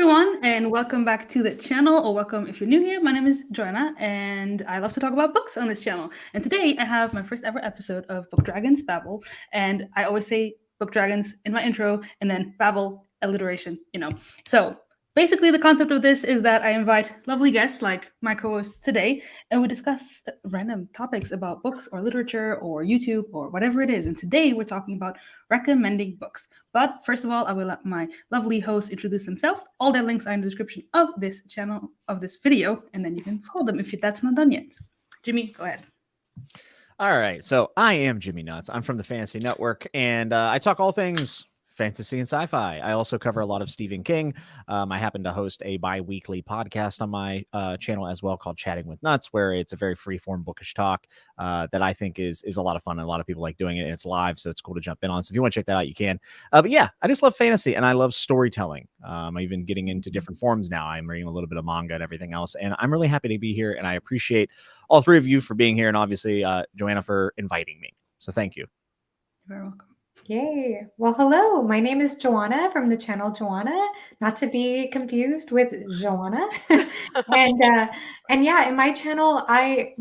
everyone, and welcome back to the channel, or welcome if you're new here. My name is Johanna, and I love to talk about books on this channel. And today I have my first ever episode of Bookdragons Babble, and I always say Bookdragons in my intro, and then Babble alliteration. So basically, the concept of this is that I invite lovely guests like my co-hosts today, and we discuss random topics about books or literature or YouTube or whatever it is. And today we're talking about recommending books. But first of all, I will let my lovely hosts introduce themselves. All their links are in the description of this channel, of this video, and then you can follow them if that's not done yet. Jimmy, go ahead. All right, so I am Jimmy Nuts. I'm from the Fantasy Network, and I talk all things fantasy and sci-fi. I also cover a lot of Stephen King. I happen to host a bi-weekly podcast on my channel as well called Chatting with Nuts, where it's a very free-form bookish talk that I think is a lot of fun, and a lot of people like doing it, and it's live, so it's cool to jump in on. So if you want to check that out, you can. But yeah, I just love fantasy, and I love storytelling. I'm even getting into different forms now. I'm reading a little bit of manga and everything else, and I'm really happy to be here, and I appreciate all three of you for being here, and obviously Johanna for inviting me. So thank you. You're very welcome. Yay. Well, hello. My name is Johanna from the channel Johanna, not to be confused with Joanna. and yeah, in my channel, I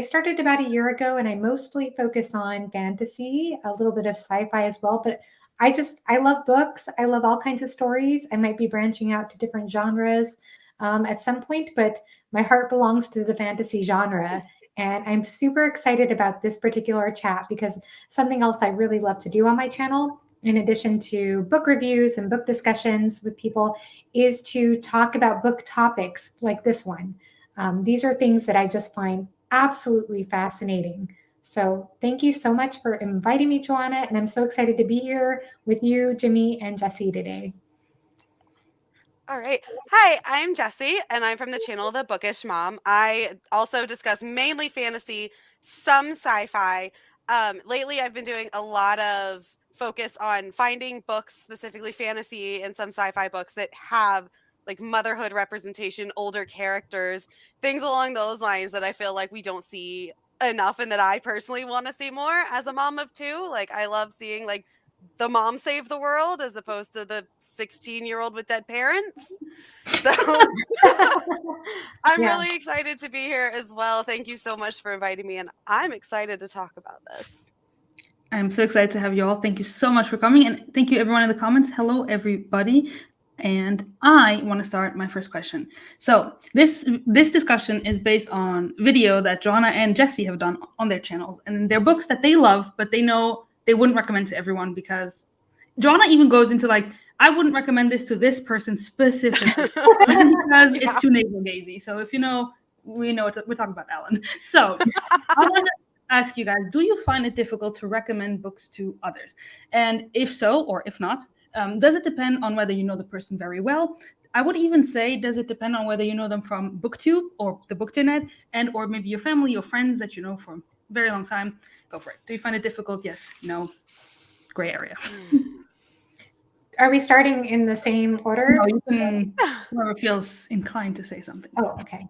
started about a year ago, and I mostly focus on fantasy, a little bit of sci-fi as well. But I love books. I love all kinds of stories. I might be branching out to different genres at some point, but my heart belongs to the fantasy genre. And I'm super excited about this particular chat because something else I really love to do on my channel, in addition to book reviews and book discussions with people, is to talk about book topics like this one. These are things that I just find absolutely fascinating. So thank you so much for inviting me, Joanna. And I'm so excited to be here with you, Jimmy, and Jessi today. All right. Hi, I'm Jessi, and I'm from the channel The Bookish Mom. I also discuss mainly fantasy, some sci-fi. Lately, I've been doing a lot of focus on finding books, specifically fantasy and some sci-fi books that have like motherhood representation, older characters, things along those lines that I feel like we don't see enough and that I personally want to see more as a mom of two. Like I love seeing like the mom save the world as opposed to the 16-year-old with dead parents. So I'm really excited to be here as well. Thank you so much for inviting me, and I'm excited to talk about this. I'm so excited to have you all. Thank you so much for coming, and thank you everyone in the comments. Hello, everybody. And I want to start my first question. So this discussion is based on video that Johanna and Jessi have done on their channels, and they're books that they love, but they know they wouldn't recommend to everyone because Johanna even goes into like, I wouldn't recommend this to this person specifically because it's too navel gazing. So if you know, we know we're talking about Alan. So I want to ask you guys, do you find it difficult to recommend books to others? And if so, or if not, does it depend on whether you know the person very well? I would even say, does it depend on whether you know them from BookTube or the Bookternet, and or maybe your family or friends that you know for a very long time? Go for it. Do you find it difficult? Yes, no, gray area. Are we starting in the same order? No, you can, whoever feels inclined to say something. Oh, okay.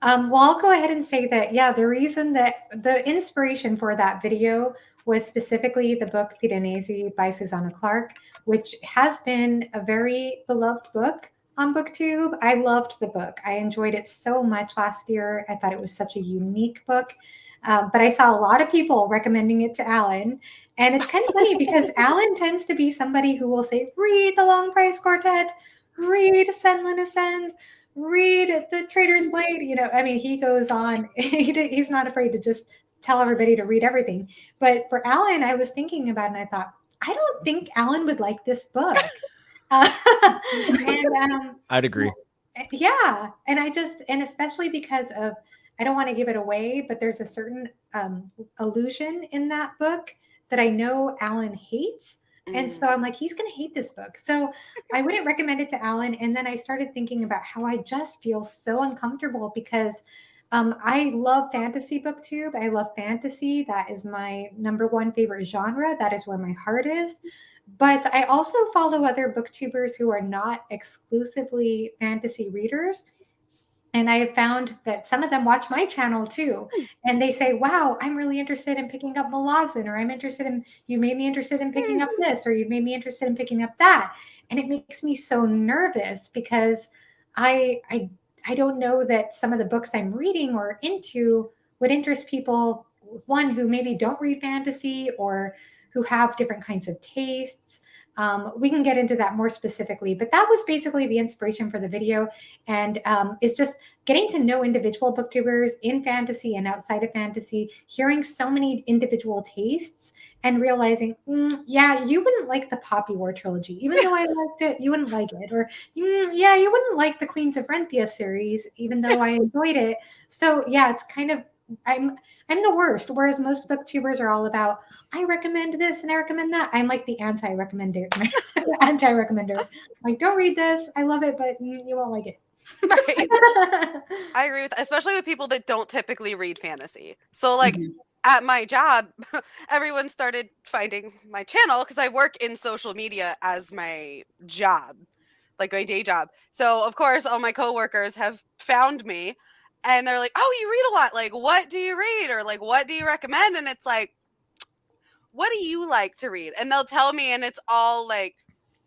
Well, I'll go ahead and say that, yeah, the reason that the inspiration for that video was specifically the book Piranesi by Susanna Clark, which has been a very beloved book on BookTube. I loved the book. I enjoyed it so much last year. I thought it was such a unique book. But I saw a lot of people recommending it to Alan. And it's kind of funny because Alan tends to be somebody who will say, read The Long Price Quartet, read Senlin Ascends, read The Trader's Blade. You know, I mean, he goes on. He's not afraid to just tell everybody to read everything. But for Alan, I was thinking about it and I thought, I don't think Alan would like this book. I'd agree. Yeah. And especially because of, I don't want to give it away, but there's a certain allusion in that book that I know Alan hates. And so I'm like, he's going to hate this book. So I wouldn't recommend it to Alan. And then I started thinking about how I just feel so uncomfortable because I love fantasy BookTube. I love fantasy. That is my number one favorite genre. That is where my heart is. But I also follow other booktubers who are not exclusively fantasy readers. And I have found that some of them watch my channel too. And they say, wow, I'm really interested in picking up Malazan, or you made me interested in picking up this, or you made me interested in picking up that. And it makes me so nervous because I don't know that some of the books I'm reading or into would interest people, one, who maybe don't read fantasy or who have different kinds of tastes. We can get into that more specifically, but that was basically the inspiration for the video. And it's just getting to know individual booktubers in fantasy and outside of fantasy, hearing so many individual tastes and realizing, yeah, you wouldn't like the Poppy War trilogy. Even though I liked it, you wouldn't like it. Or, yeah, you wouldn't like the Queens of Renthia series, even though I enjoyed it. So, yeah, it's kind of, I'm the worst. Whereas most booktubers are all about, I recommend this and I recommend that. I'm like the anti-recommender. Like, don't read this. I love it, but you won't like it. Right. I agree with that, especially with people that don't typically read fantasy. So like at my job, everyone started finding my channel because I work in social media as my job, like my day job. So of course, all my coworkers have found me and they're like, oh, you read a lot. Like, what do you read? Or like, what do you recommend? And it's like, what do you like to read? And they'll tell me, and it's all like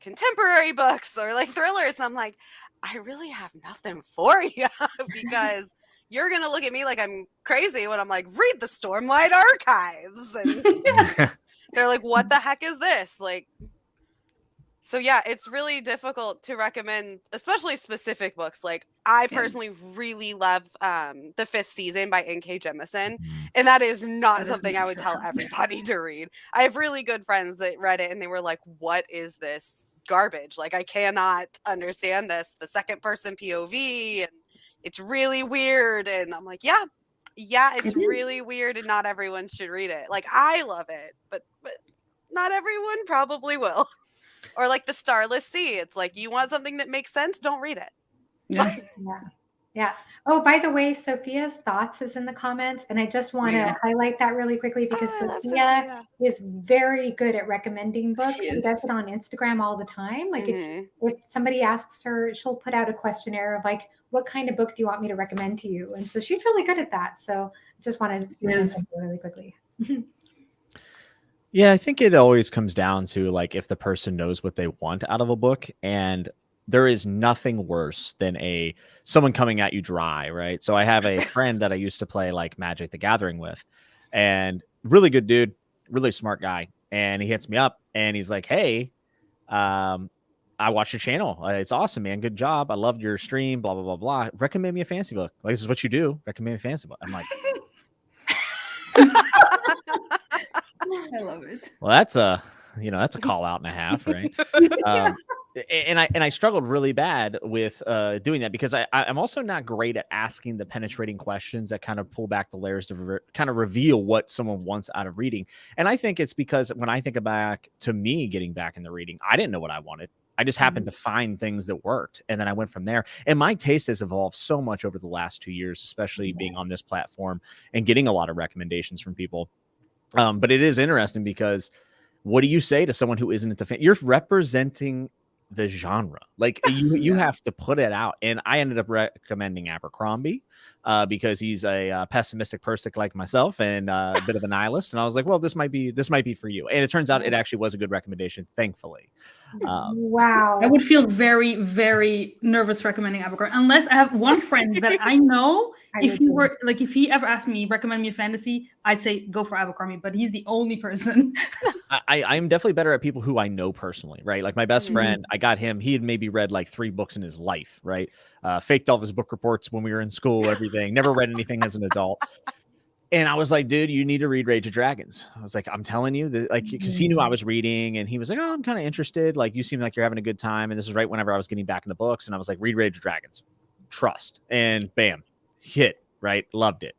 contemporary books or like thrillers. And I'm like, I really have nothing for you because you're going to look at me like I'm crazy when I'm like, read the Stormlight Archives. And they're like, what the heck is this? Like, so yeah, it's really difficult to recommend, especially specific books. Like I personally really love The Fifth Season by N.K. Jemisin. And that is not something I would tell everybody to read. I have really good friends that read it and they were like, what is this garbage? Like I cannot understand this. The second person POV and it's really weird. And I'm like, yeah, it's really weird and not everyone should read it. Like I love it, but not everyone probably will. Or like The Starless Sea. It's like, you want something that makes sense? Don't read it. Yeah. Oh, by the way, Sophia's thoughts is in the comments. And I just want to highlight that really quickly because Sophia is very good at recommending books. She does it on Instagram all the time. Like if somebody asks her, she'll put out a questionnaire of like, what kind of book do you want me to recommend to you? And so she's really good at that. So I just wanted to mention really quickly. Yeah, I think it always comes down to like if the person knows what they want out of a book, and there is nothing worse than someone coming at you dry, right? So I have a friend that I used to play like Magic the Gathering with, and really good dude, really smart guy, and he hits me up and he's like, "Hey, I watched your channel. It's awesome, man. Good job. I loved your stream. Blah blah blah blah. Recommend me a fantasy book. Like this is what you do. Recommend me a fantasy book." I'm like. I love it. Well, that's a call out and a half, right? And I struggled really bad with doing that because I'm also not great at asking the penetrating questions that kind of pull back the layers to kind of reveal what someone wants out of reading. And I think it's because when I think back to me getting back in the reading, I didn't know what I wanted. I just happened to find things that worked. And then I went from there. And my taste has evolved so much over the last 2 years, especially being on this platform and getting a lot of recommendations from people. But it is interesting because what do you say to someone who isn't into you're representing the genre. Like you have to put it out. And I ended up recommending Abercrombie because he's a pessimistic person like myself and a bit of a nihilist. And I was like, well, this might be for you. And it turns out it actually was a good recommendation, thankfully. Wow. I would feel very, very nervous recommending Abercrombie unless I have one friend that I know. If he ever asked me, recommend me a fantasy, I'd say go for Abercrombie, but he's the only person. I'm definitely better at people who I know personally, right? Like my best friend, I got him. He had maybe read like 3 books in his life, right? Faked all of his book reports when we were in school, everything. Never read anything as an adult. And I was like, dude, you need to read Rage of Dragons. I was like, I'm telling you that, like, because he knew I was reading and he was like, oh, I'm kind of interested. Like, you seem like you're having a good time. And this is right whenever I was getting back into books. And I was like, read Rage of Dragons. Trust. And bam, hit, right? Loved it.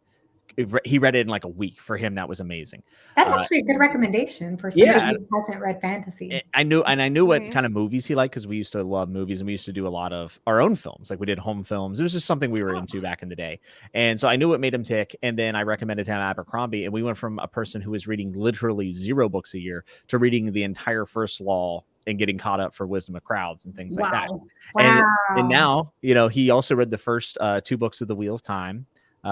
He read it in like a week. For him, that was amazing. That's actually a good recommendation for somebody who hasn't read fantasy. I knew what kind of movies he liked because we used to love movies and we used to do a lot of our own films. Like we did home films. It was just something we were into back in the day. And so I knew what made him tick. And then I recommended him Abercrombie. And we went from a person who was reading literally 0 books a year to reading the entire First Law and getting caught up for Wisdom of Crowds and things like that. Wow. And now, he also read the first 2 books of The Wheel of Time.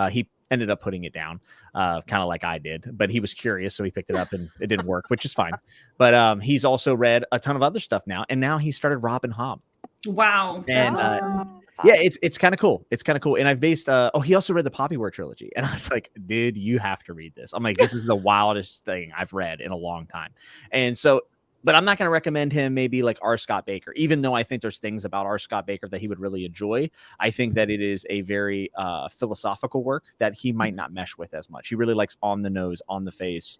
He ended up putting it down, kind of like I did, but he was curious, so he picked it up and it didn't work, which is fine. But he's also read a ton of other stuff now, and now he started Robin Hobb. Wow. And that's yeah, awesome. it's kind of cool. It's kind of cool. And I've based he also read the Poppy War trilogy. And I was like, dude, you have to read this. I'm like, this is the wildest thing I've read in a long time. And so, but I'm not going to recommend him maybe like R. Scott Baker, even though I think there's things about R. Scott Baker that he would really enjoy. I think that it is a very philosophical work that he might not mesh with as much. He really likes on the nose, on the face,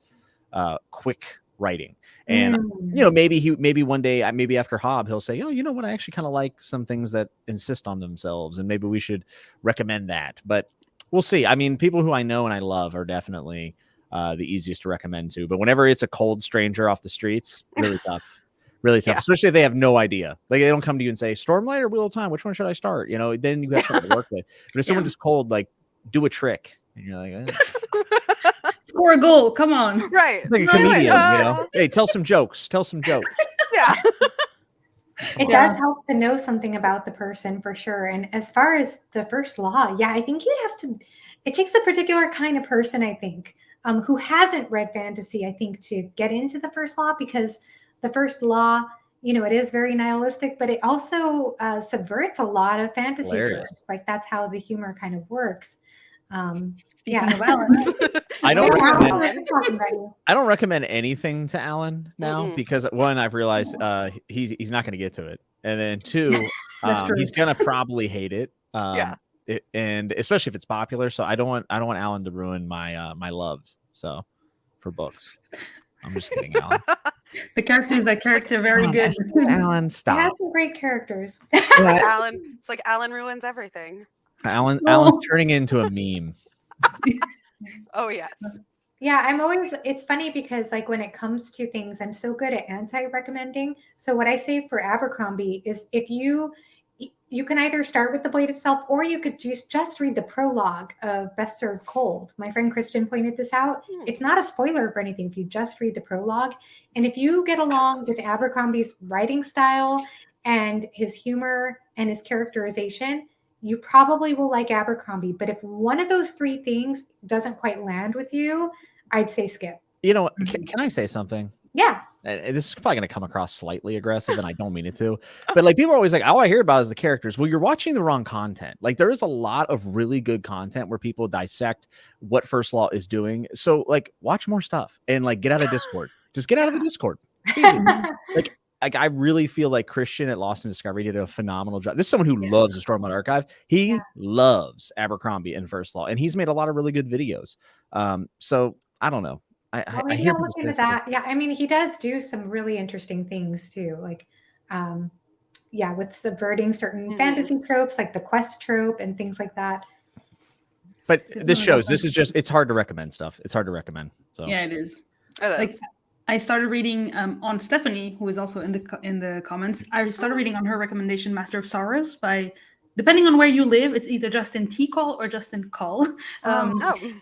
quick writing. And you know, maybe one day, maybe after Hobb, he'll say, oh, you know what, I actually kind of like some things that insist on themselves, and maybe we should recommend that. But we'll see. I mean, people who I know and I love are definitely the easiest to recommend to. But whenever it's a cold stranger off the streets, really tough. Really tough, especially if they have no idea. Like, they don't come to you and say, Stormlight or Wheel of Time, which one should I start? You know, then you have something to work with. But if someone just cold, like, do a trick, and you're like, score a goal, come on. Right. like a comedian, you know. Hey, tell some jokes. Yeah. It does help to know something about the person for sure. And as far as the first law, yeah, I think you have to, it takes a particular kind of person, I think, who hasn't read fantasy, I think, to get into the first law, because the first law, you know, it is very nihilistic, but it also subverts a lot of fantasy tropes. Like, that's how the humor kind of works. Speaking of Alan, I don't recommend anything to Alan now because, one, I've realized he's not going to get to it, and then two, he's going to probably hate it. And especially if it's popular. So I don't want Alan to ruin my my love. So for books, I'm just kidding, Alan. The character very good. Alan, stop. He has some great characters. Alan, it's like Alan ruins everything. Alan's turning into a meme. Oh yes. Yeah, it's funny because, like, when it comes to things, I'm so good at anti-recommending. So what I say for Abercrombie is, if you can either start with the blade itself, or you could just read the prologue of Best Served Cold. My friend Christian pointed this out. It's not a spoiler for anything if you just read the prologue. And if you get along with Abercrombie's writing style and his humor and his characterization, you probably will like Abercrombie. But if one of those three things doesn't quite land with you, I'd say skip. You know, can I say something? Yeah. This is probably going to come across slightly aggressive, and I don't mean it to. But, like, people are always like, all I hear about is the characters. Well, you're watching the wrong content. Like, there is a lot of really good content where people dissect what First Law is doing. So, like, watch more stuff and, like, get out of Discord. Just get out of the Discord. It's easy. Like, I really feel like Christian at Lost in Discovery did a phenomenal job. This is someone who loves the Stormlight Archive. He loves Abercrombie and First Law, and he's made a lot of really good videos. So I don't know. I hear people look into that. Yeah, I mean, he does do some really interesting things too, like with subverting certain fantasy tropes, like the quest trope and things like that. But this shows, it's hard to recommend stuff. It's hard to recommend. So yeah, it is. It is. I started reading on Stephanie, who is also in the comments. I started reading on her recommendation, Master of Sorrows by, depending on where you live, it's either Justin T. Call or Justin Call.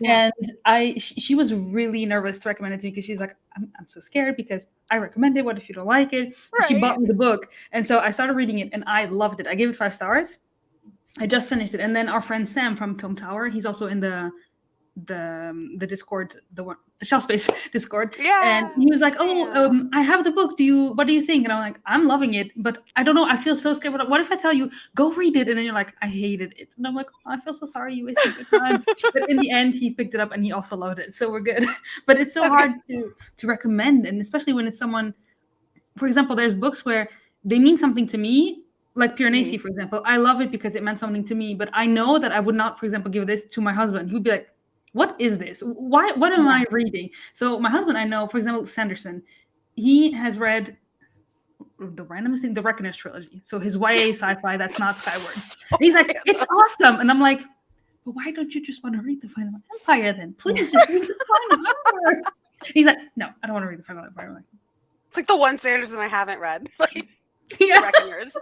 And she was really nervous to recommend it to me because she's like, I'm so scared because I recommend it. What if you don't like it? Right. She bought me the book. And so I started reading it and I loved it. I gave it 5 stars. I just finished it. And then our friend Sam from Tome Tower, he's also in the Discord, the Shelf Space Discord. Yeah. And he was like, I have the book. What do you think? And I'm like, I'm loving it, but I don't know. I feel so scared. What if I tell you, go read it? And then you're like, I hated it. And I'm like, I feel so sorry. You wasted your time. But in the end, he picked it up and he also loved it. So we're good. But it's so hard to recommend. And especially when it's someone, for example, there's books where they mean something to me, like Piranesi, for example. I love it because it meant something to me, but I know that I would not, for example, give this to my husband. He would be like, what is this? What am I reading? So my husband, I know, for example, Sanderson, he has read the randomest thing, the Reckoners trilogy. So his YA sci-fi that's not Skyward. And he's like, it's awesome. And I'm like, but why don't you just want to read the Final Empire then? Please just read the Final Empire. He's like, no, I don't want to read the Final Empire. I'm like, it's like the one Sanderson I haven't read. Like, yeah. Reckoners.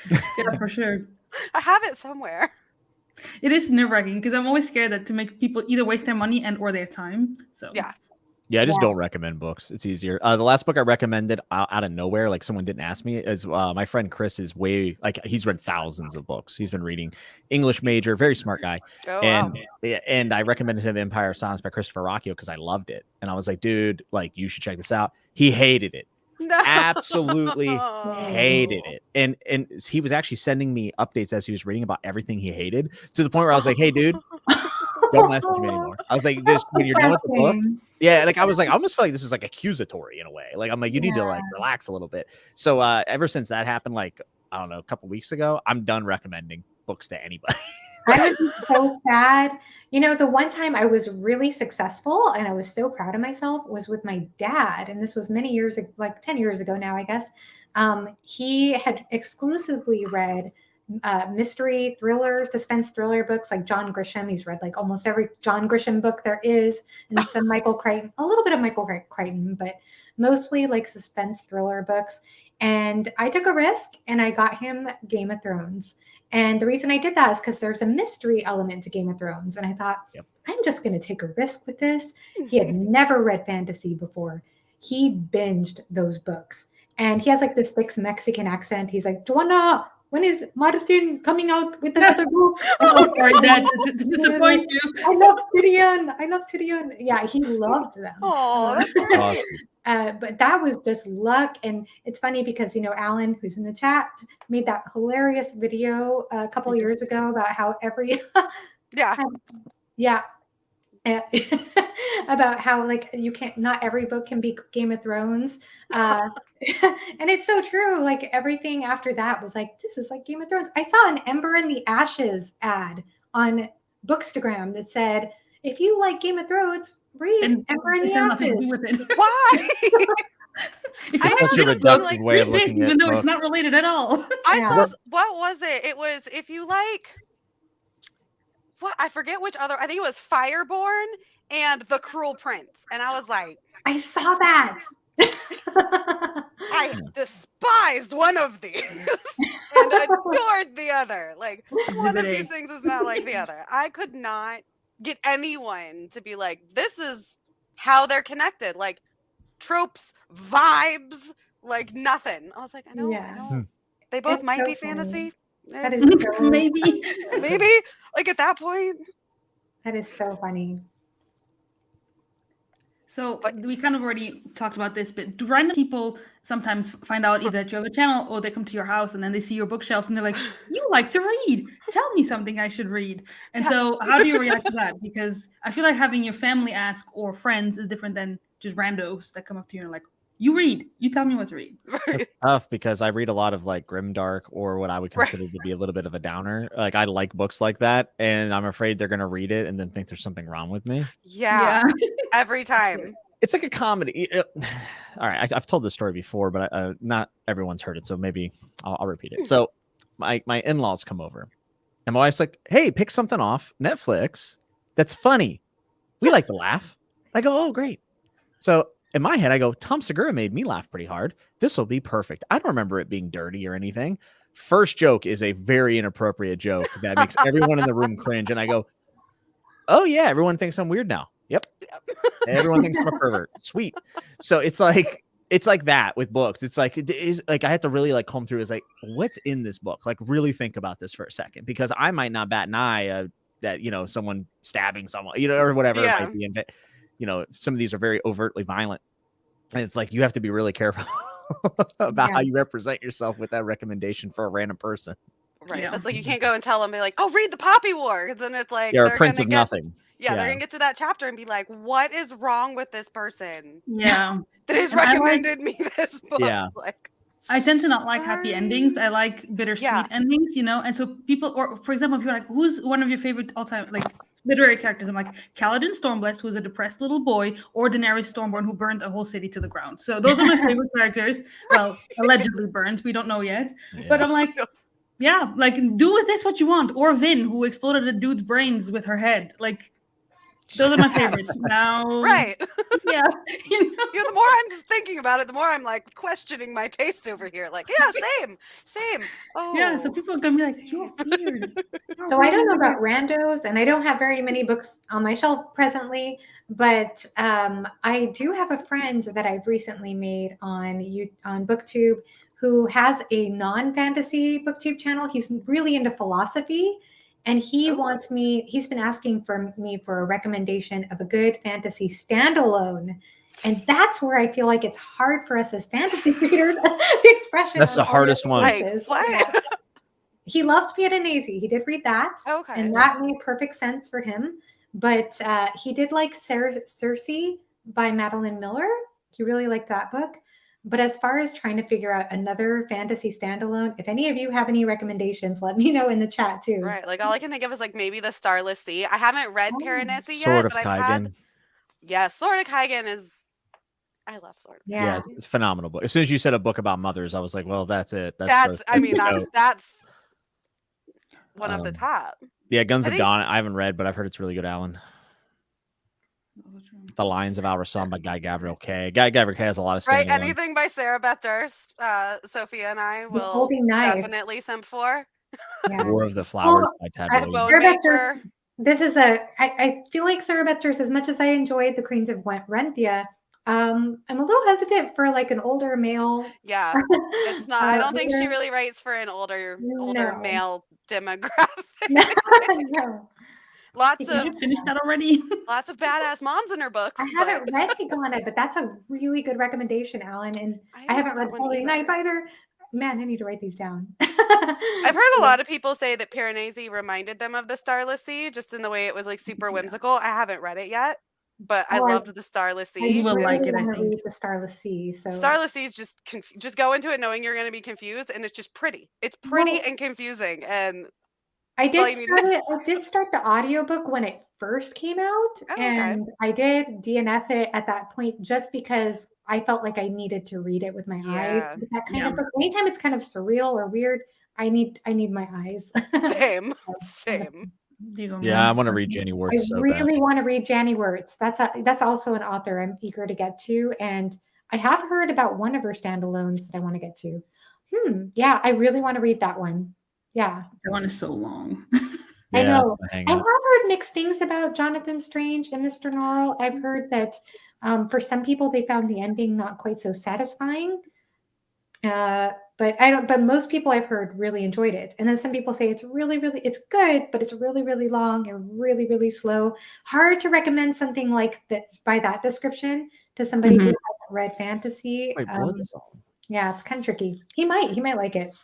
Yeah, for sure. I have it somewhere. It is nerve-wracking because I'm always scared that to make people either waste their money and or their time. So yeah. Yeah, I just don't recommend books. It's easier. The last book I recommended out of nowhere, like someone didn't ask me, is my friend Chris is he's read thousands of books. He's been reading, English major, very smart guy. Oh, and wow. and I recommended him Empire of Silence by Christopher Rocchio because I loved it. And I was like, dude, like you should check this out. He hated it. No. Absolutely hated it. And he was actually sending me updates as he was reading about everything he hated, to the point where I was like, hey, dude, don't message me anymore. I was like, just when you're done with the book. Yeah, like I was like, I almost feel like this is like accusatory in a way. Like I'm like, you need to like relax a little bit. So ever since that happened, like I don't know, a couple weeks ago, I'm done recommending books to anybody. I was so sad. You know, the one time I was really successful and I was so proud of myself was with my dad. And this was many years, like 10 years ago now, I guess. He had exclusively read mystery thriller, suspense thriller books like John Grisham. He's read like almost every John Grisham book there is, and some Michael Crichton, a little bit of Michael Crichton, but mostly like suspense thriller books. And I took a risk and I got him Game of Thrones. And the reason I did that is because there's a mystery element to Game of Thrones. And I thought, I'm just going to take a risk with this. He had never read fantasy before. He binged those books. And he has like this thick Mexican accent. He's like, Johanna, when is Martin coming out with another book? Sorry, Dad, to disappoint you. I love Tyrion. Yeah, he loved them. Oh, that's great. But that was just luck. And it's funny because, you know, Alan, who's in the chat, made that hilarious video a couple of years ago about how every about how like you can't, not every book can be Game of Thrones. And it's so true. Like everything after that was like, this is like Game of Thrones. I saw an Ember in the Ashes ad on Bookstagram that said, if you like Game of Thrones, read Ember in the Ashes. Why? It's such a reductive way of looking at even though books. it's not related at all. I saw, what was it? It was, if you like, what, I forget which other, I think it was Fireborn and The Cruel Prince. And I was like, I saw that. I despised one of these and adored the other. Like one of these things is not like the other. I could not get anyone to be like, this is how they're connected. Like tropes, vibes, like nothing. I was like, I know. They both might be fantasy. That is so maybe like at that point. That is so funny. So we kind of already talked about this, but do random people sometimes find out either that you have a channel or they come to your house and then they see your bookshelves and they're like, you like to read. Tell me something I should read. And so how do you react to that? Because I feel like having your family ask or friends is different than just randos that come up to you and are like, you read. You tell me what to read. It's tough because I read a lot of like grimdark or what I would consider to be a little bit of a downer. Like I like books like that, and I'm afraid they're gonna read it and then think there's something wrong with me. Yeah. Every time. It's like a comedy. All right, I've told this story before, but not everyone's heard it, so maybe I'll repeat it. So my in-laws come over, and my wife's like, "Hey, pick something off Netflix that's funny. We like to laugh." I go, "Oh, great." So in my head, I go, Tom Segura made me laugh pretty hard. This will be perfect. I don't remember it being dirty or anything. First joke is a very inappropriate joke that makes everyone in the room cringe. And I go, oh, yeah, everyone thinks I'm weird now. Yep. Everyone thinks I'm a pervert. Sweet. So it's like that with books. It's like, it is like, I have to really like comb through. It's like, what's in this book? Like really think about this for a second, because I might not bat an eye that, you know, someone stabbing someone, you know, or whatever it might be. You know, some of these are very overtly violent, and it's like you have to be really careful about how you represent yourself with that recommendation for a random person. Right. Yeah. That's like you can't go and tell them, be like, oh, read the Poppy War. Then it's like you're a prince of nothing. Yeah, they're gonna get to that chapter and be like, what is wrong with this person? Yeah. That has recommended me this book. Yeah. Like, I tend to not like happy endings. I like bittersweet endings, you know? And so people, or for example, people are like, who's one of your favorite all-time, like, literary characters? I'm like, Kaladin Stormblessed, who was a depressed little boy, or Daenerys Stormborn, who burned a whole city to the ground. So those are my favorite characters. Well, allegedly burned. We don't know yet. Yeah. But I'm like, yeah, like, do with this what you want. Or Vin, who exploded a dude's brains with her head. Like, Those are my favorites. Now, Right. yeah, you know? The more I'm just thinking about it, the more I'm like questioning my taste over here. Like, yeah, same. Oh, Yeah, so people are gonna be like, "You're weird." You're So I don't know really about randos, and I don't have very many books on my shelf presently, but I do have a friend that I've recently made on BookTube who has a non-fantasy BookTube channel. He's really into philosophy, and he wants me. He's been asking for me for a recommendation of a good fantasy standalone. And that's where I feel like it's hard for us as fantasy readers. The expression. That's the hardest one. Like, what? He loved Piranesi. He did read that. Okay. And that made perfect sense for him. But he did like Circe by Madeline Miller. He really liked that book. But as far as trying to figure out another fantasy standalone, if any of you have any recommendations, let me know in the chat too. Right. Like all I can think of is like maybe the Starless Sea. I haven't read Piranesi yet. Sword of but Kaigen. I've had. Yeah, Sword of Kaigen is. I love Sword. Yeah. It's phenomenal book. As soon as you said a book about mothers, I was like, well, that's it. That's the that's one of the top. Yeah, Guns of Dawn. I haven't read, but I've heard it's really good, Alan. The Lions of Our Son by Guy Gavriel Kay. Guy Gavriel Kay has a lot of Right. standalone. Anything by Sarah Beth Durst, Sophia and I will Holding Knife. definitely simp for. Yeah. War of the Flowers by Tad Williams. Sarah Beth Durst, this is I feel like Sarah Beth Durst, as much as I enjoyed The Queens of Renthia, I'm a little hesitant for like an older male. Yeah, it's not. I don't think she really writes for an older male demographic. No. Did you finish that already? Lots of badass moms in her books. I haven't read Tigana, but that's a really good recommendation, Alan. And I haven't read Holy Knife either. Man, I need to write these down. I've heard a lot of people say that Piranesi reminded them of the Starless Sea, just in the way it was like super whimsical. I haven't read it yet, but I loved the Starless Sea. You will like it, I think. Read the Starless Sea. So Starless Sea is just go into it knowing you're going to be confused, and it's just pretty. It's pretty and confusing, and I did start the audiobook when it first came out, and I did DNF it at that point just because I felt like I needed to read it with my eyes. With that kind of book. Anytime it's kind of surreal or weird, I need my eyes. Same. Yeah, I want to read Janie Wirtz. I really want to read Janie Wirtz. That's also an author I'm eager to get to, and I have heard about one of her standalones that I want to get to. Yeah, I really want to read that one. Yeah. That one is so long. I know. I have heard mixed things about Jonathan Strange and Mr. Norrell. I've heard that for some people they found the ending not quite so satisfying. But most people I've heard really enjoyed it. And then some people say it's it's good, but it's really, really long and really, really slow. Hard to recommend something like that by that description to somebody who hasn't read fantasy. Yeah, it's kind of tricky. He might like it.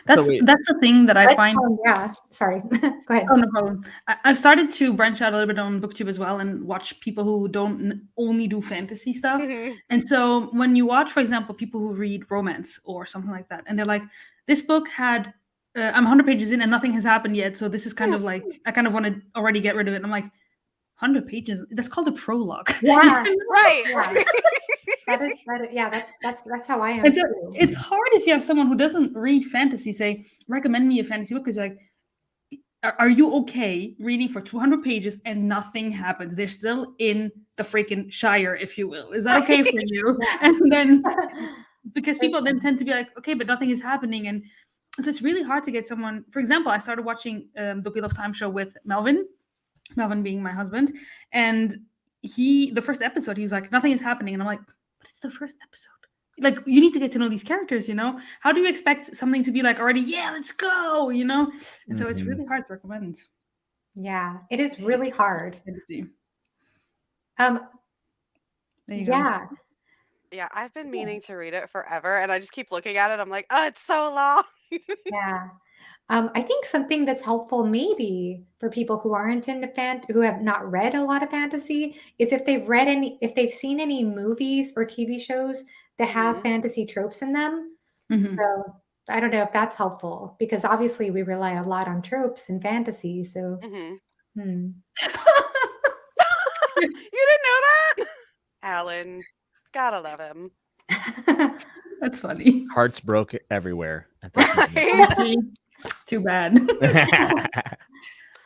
That's the thing that I find. Yeah, sorry. Go ahead. Oh, no problem. I've started to branch out a little bit on BookTube as well and watch people who don't only do fantasy stuff. And so when you watch, for example, people who read romance or something like that, and they're like, this book had, I'm 100 pages in and nothing has happened yet. So this is kind of like, I kind of want to already get rid of it. And I'm like, 100 pages? That's called a prologue. Yeah, right. Yeah. That's how I am. And so it's hard if you have someone who doesn't read fantasy say, recommend me a fantasy book, because like, are you okay reading for 200 pages and nothing happens? They're still in the freaking Shire, if you will. Is that okay for you? And then because people then tend to be like, okay, but nothing is happening. And so it's really hard to get someone. For example, I started watching the Wheel of Time show with Melvin being my husband, and the first episode, he was like, nothing is happening. And I'm like, but it's the first episode. Like, you need to get to know these characters, you know? How do you expect something to be like already, yeah, let's go, you know? And so it's really hard to recommend. Yeah, it is really hard. There you go. Yeah, I've been meaning to read it forever, and I just keep looking at it. I'm like, oh, it's so long. Yeah. I think something that's helpful maybe for people who aren't into who have not read a lot of fantasy is if they've seen any movies or TV shows that have fantasy tropes in them. So I don't know if that's helpful, because obviously we rely a lot on tropes in fantasy. So You didn't know that? Alan, gotta love him. That's funny. Hearts broke everywhere. At that Too bad.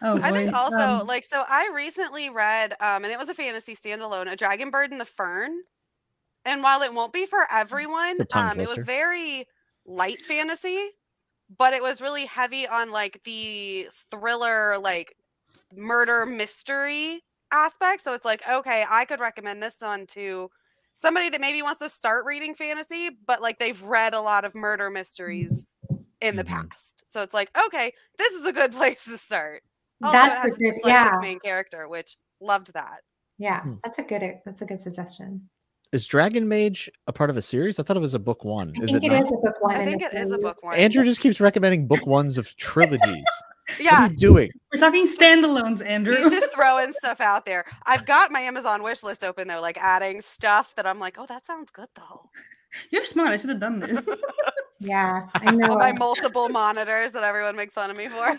Oh, I think boy. also like so I recently read and it was a fantasy standalone, A Dragon Bird in the Fern. And while it won't be for everyone, It's a tongue it was twister. very light fantasy, but it was really heavy on like the thriller, like murder mystery aspect. So it's like, okay, I could recommend this one to somebody that maybe wants to start reading fantasy, but like they've read a lot of murder mysteries in the Mhm. past. So it's like, okay, this is a good place to start. Also, it That's a has a good, dyslexic main character, which loved that. yeah. That's a good suggestion. Is Dragon Mage a part of a series? I thought it was a book one. I Is think it it not? is a book one. I in think the it is a series. book one. Andrew just keeps recommending book ones of trilogies. What Yeah, are you doing? We're talking standalones, Andrew. he's just throwing stuff out there. I've got my Amazon wish list open though, like adding stuff that I'm like, oh, that sounds good though. You're smart. I should have done this. Yeah, I On know. my multiple monitors that everyone makes fun of me for.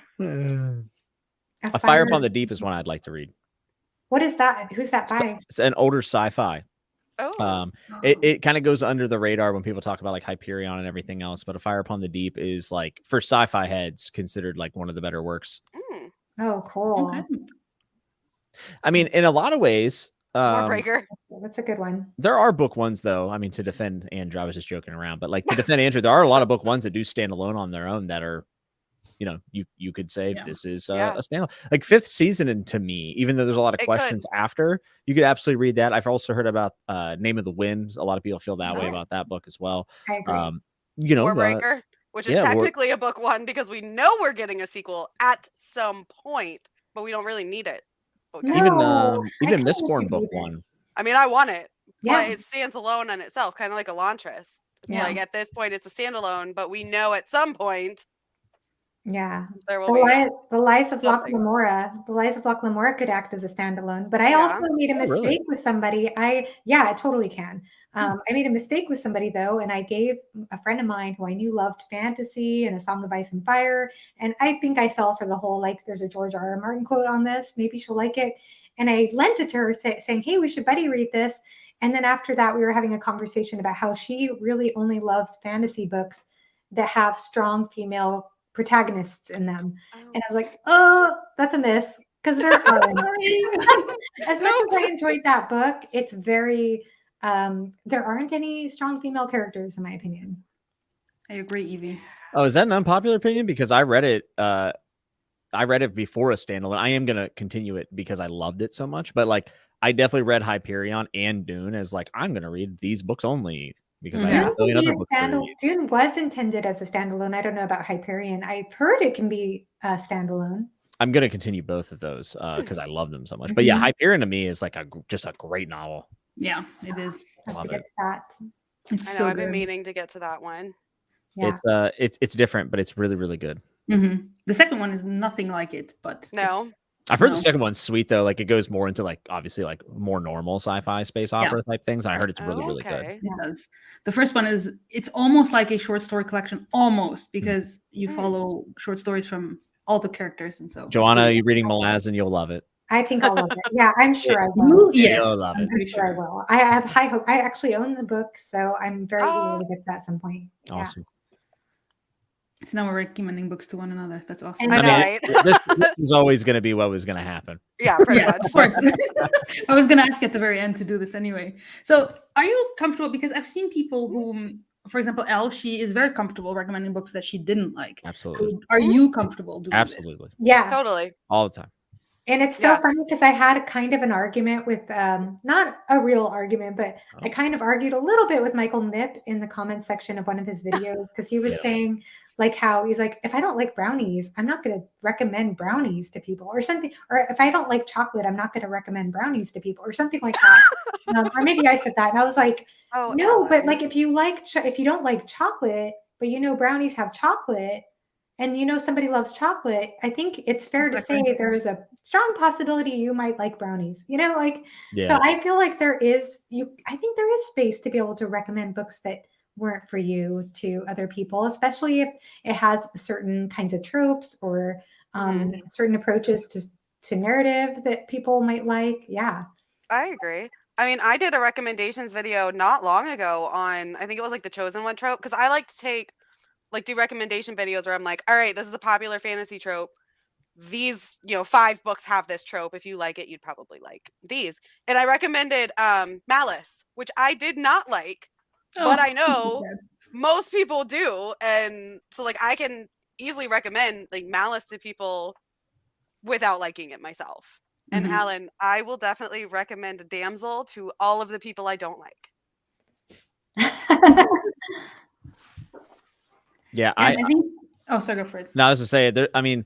A Fire Upon the Deep is one I'd like to read. What is that? Who's that by? It's an older sci-fi. Oh, It kind of goes under the radar when people talk about like Hyperion and everything else, but A Fire Upon the Deep is like for sci-fi heads considered like one of the better works. Oh, cool. Okay. I mean, in a lot of ways, Warbreaker. That's a good one. there are book ones though. I mean, to defend Andrew, I was just joking around, but like to defend Andrew, there are a lot of book ones that do stand alone on their own that are, you know, you could say Yeah. this is Yeah. a standalone. Like Fifth Season, and to me, even though there's a lot of It questions after, you could absolutely read that. I've also heard about Name of the Wind. A lot of people feel that way Oh. about that book as well. I agree. You know, Warbreaker, which is yeah, technically a book one because we know we're getting a sequel at some point, but we don't really need it. Okay. No. even I even kinda Mistborn could book read it. one. I mean, I want it, Yeah. but it stands alone on itself, kind of like Elantris. It's Yeah. like at this point, it's a standalone, but we know at some point Yeah. there will The, be. the Lies of Loch something. Lamora. The Lies of Loch Lamora could act as a standalone, but I Yeah. also made a Oh, really? mistake with somebody. Yeah, it totally can. I made a mistake with somebody though, and I gave a friend of mine who I knew loved fantasy and A Song of Ice and Fire, and I think I fell for the whole like there's a George R.R. Martin quote on this. Maybe she'll like it, and I lent it to her saying, "Hey, we should buddy read this." And then after that, we were having a conversation about how she really only loves fantasy books that have strong female protagonists in them. And I was like, oh, that's a miss because there are. As much as I enjoyed that book, it's very, there aren't any strong female characters in my opinion. I agree, Evie. Oh, is that an unpopular opinion? Because I read it. I read it before a standalone. I am gonna continue it because I loved it so much. But like, I definitely read Hyperion and Dune as like I'm gonna read these books only because I have a billion other books to read. Dune was intended as a standalone. I don't know about Hyperion. I've heard it can be a standalone. I'm gonna continue both of those because I love them so much. But yeah, Hyperion to me is like just a great novel. Yeah, it is. I have Love to get it. to that. It's I know so I've been good. meaning to get to that one. Yeah. It's different, but it's really, really good. The second one is nothing like it, but No. it's- I've heard No. the second one's sweet though. Like it goes more into like obviously like more normal sci-fi space opera type things. And I heard it's really, really good. Okay. it does. The first one it's almost like a short story collection, almost because you follow short stories from all the characters, and so Johanna, are you reading Malaz and you'll love it. I think I'll love it. Yeah, I'm sure I will. Yes, You'll love I'm it. pretty I'm sure I sure. will. I have high hope. I actually own the book, so I'm very eager to get to that at some point. Yeah. Awesome. So now we're recommending books to one another. That's awesome. I I know, mean, right? this was always going to be what was going to happen. Yeah, pretty Yeah, much. of course. I was going to ask you at the very end to do this anyway. So, are you comfortable? Because I've seen people who, for example, Elle, she is very comfortable recommending books that she didn't like. Absolutely. So, are you comfortable doing Absolutely. Yeah. Totally. All the time. And it's so Yeah. funny because I had a kind of an argument with, not a real argument, but I kind of argued a little bit with Michael Nip in the comments section of one of his videos because he was Yeah. saying like how he's like, if I don't like brownies, I'm not going to recommend brownies to people or something. Or if I don't like chocolate, I'm not going to recommend brownies to people or something like that. Or maybe I said that. And I was like, Oh, no, but Ellen. like if you like, if you don't like chocolate, but you know brownies have chocolate, and you know somebody loves chocolate, I think it's fair to say Exactly. there is a strong possibility you might like brownies. You know, like Yeah. so I feel like there is I think there is space to be able to recommend books that weren't for you to other people, especially if it has certain kinds of tropes or certain approaches to narrative that people might like. Yeah. I agree. I mean, I did a recommendations video not long ago on, I think it was like the Chosen One trope, because I like to do recommendation videos where I'm like, all right, this is a popular fantasy trope. these, 5 books have this trope. If you like it, you'd probably like these. And I recommended Malice, which I did not like, but I know most people do. And so like I can easily recommend like Malice to people without liking it myself. And Alan, I will definitely recommend Damsel to all of the people I don't like. Yeah, I think. Oh, sorry, go for it. No, I was to say, I mean,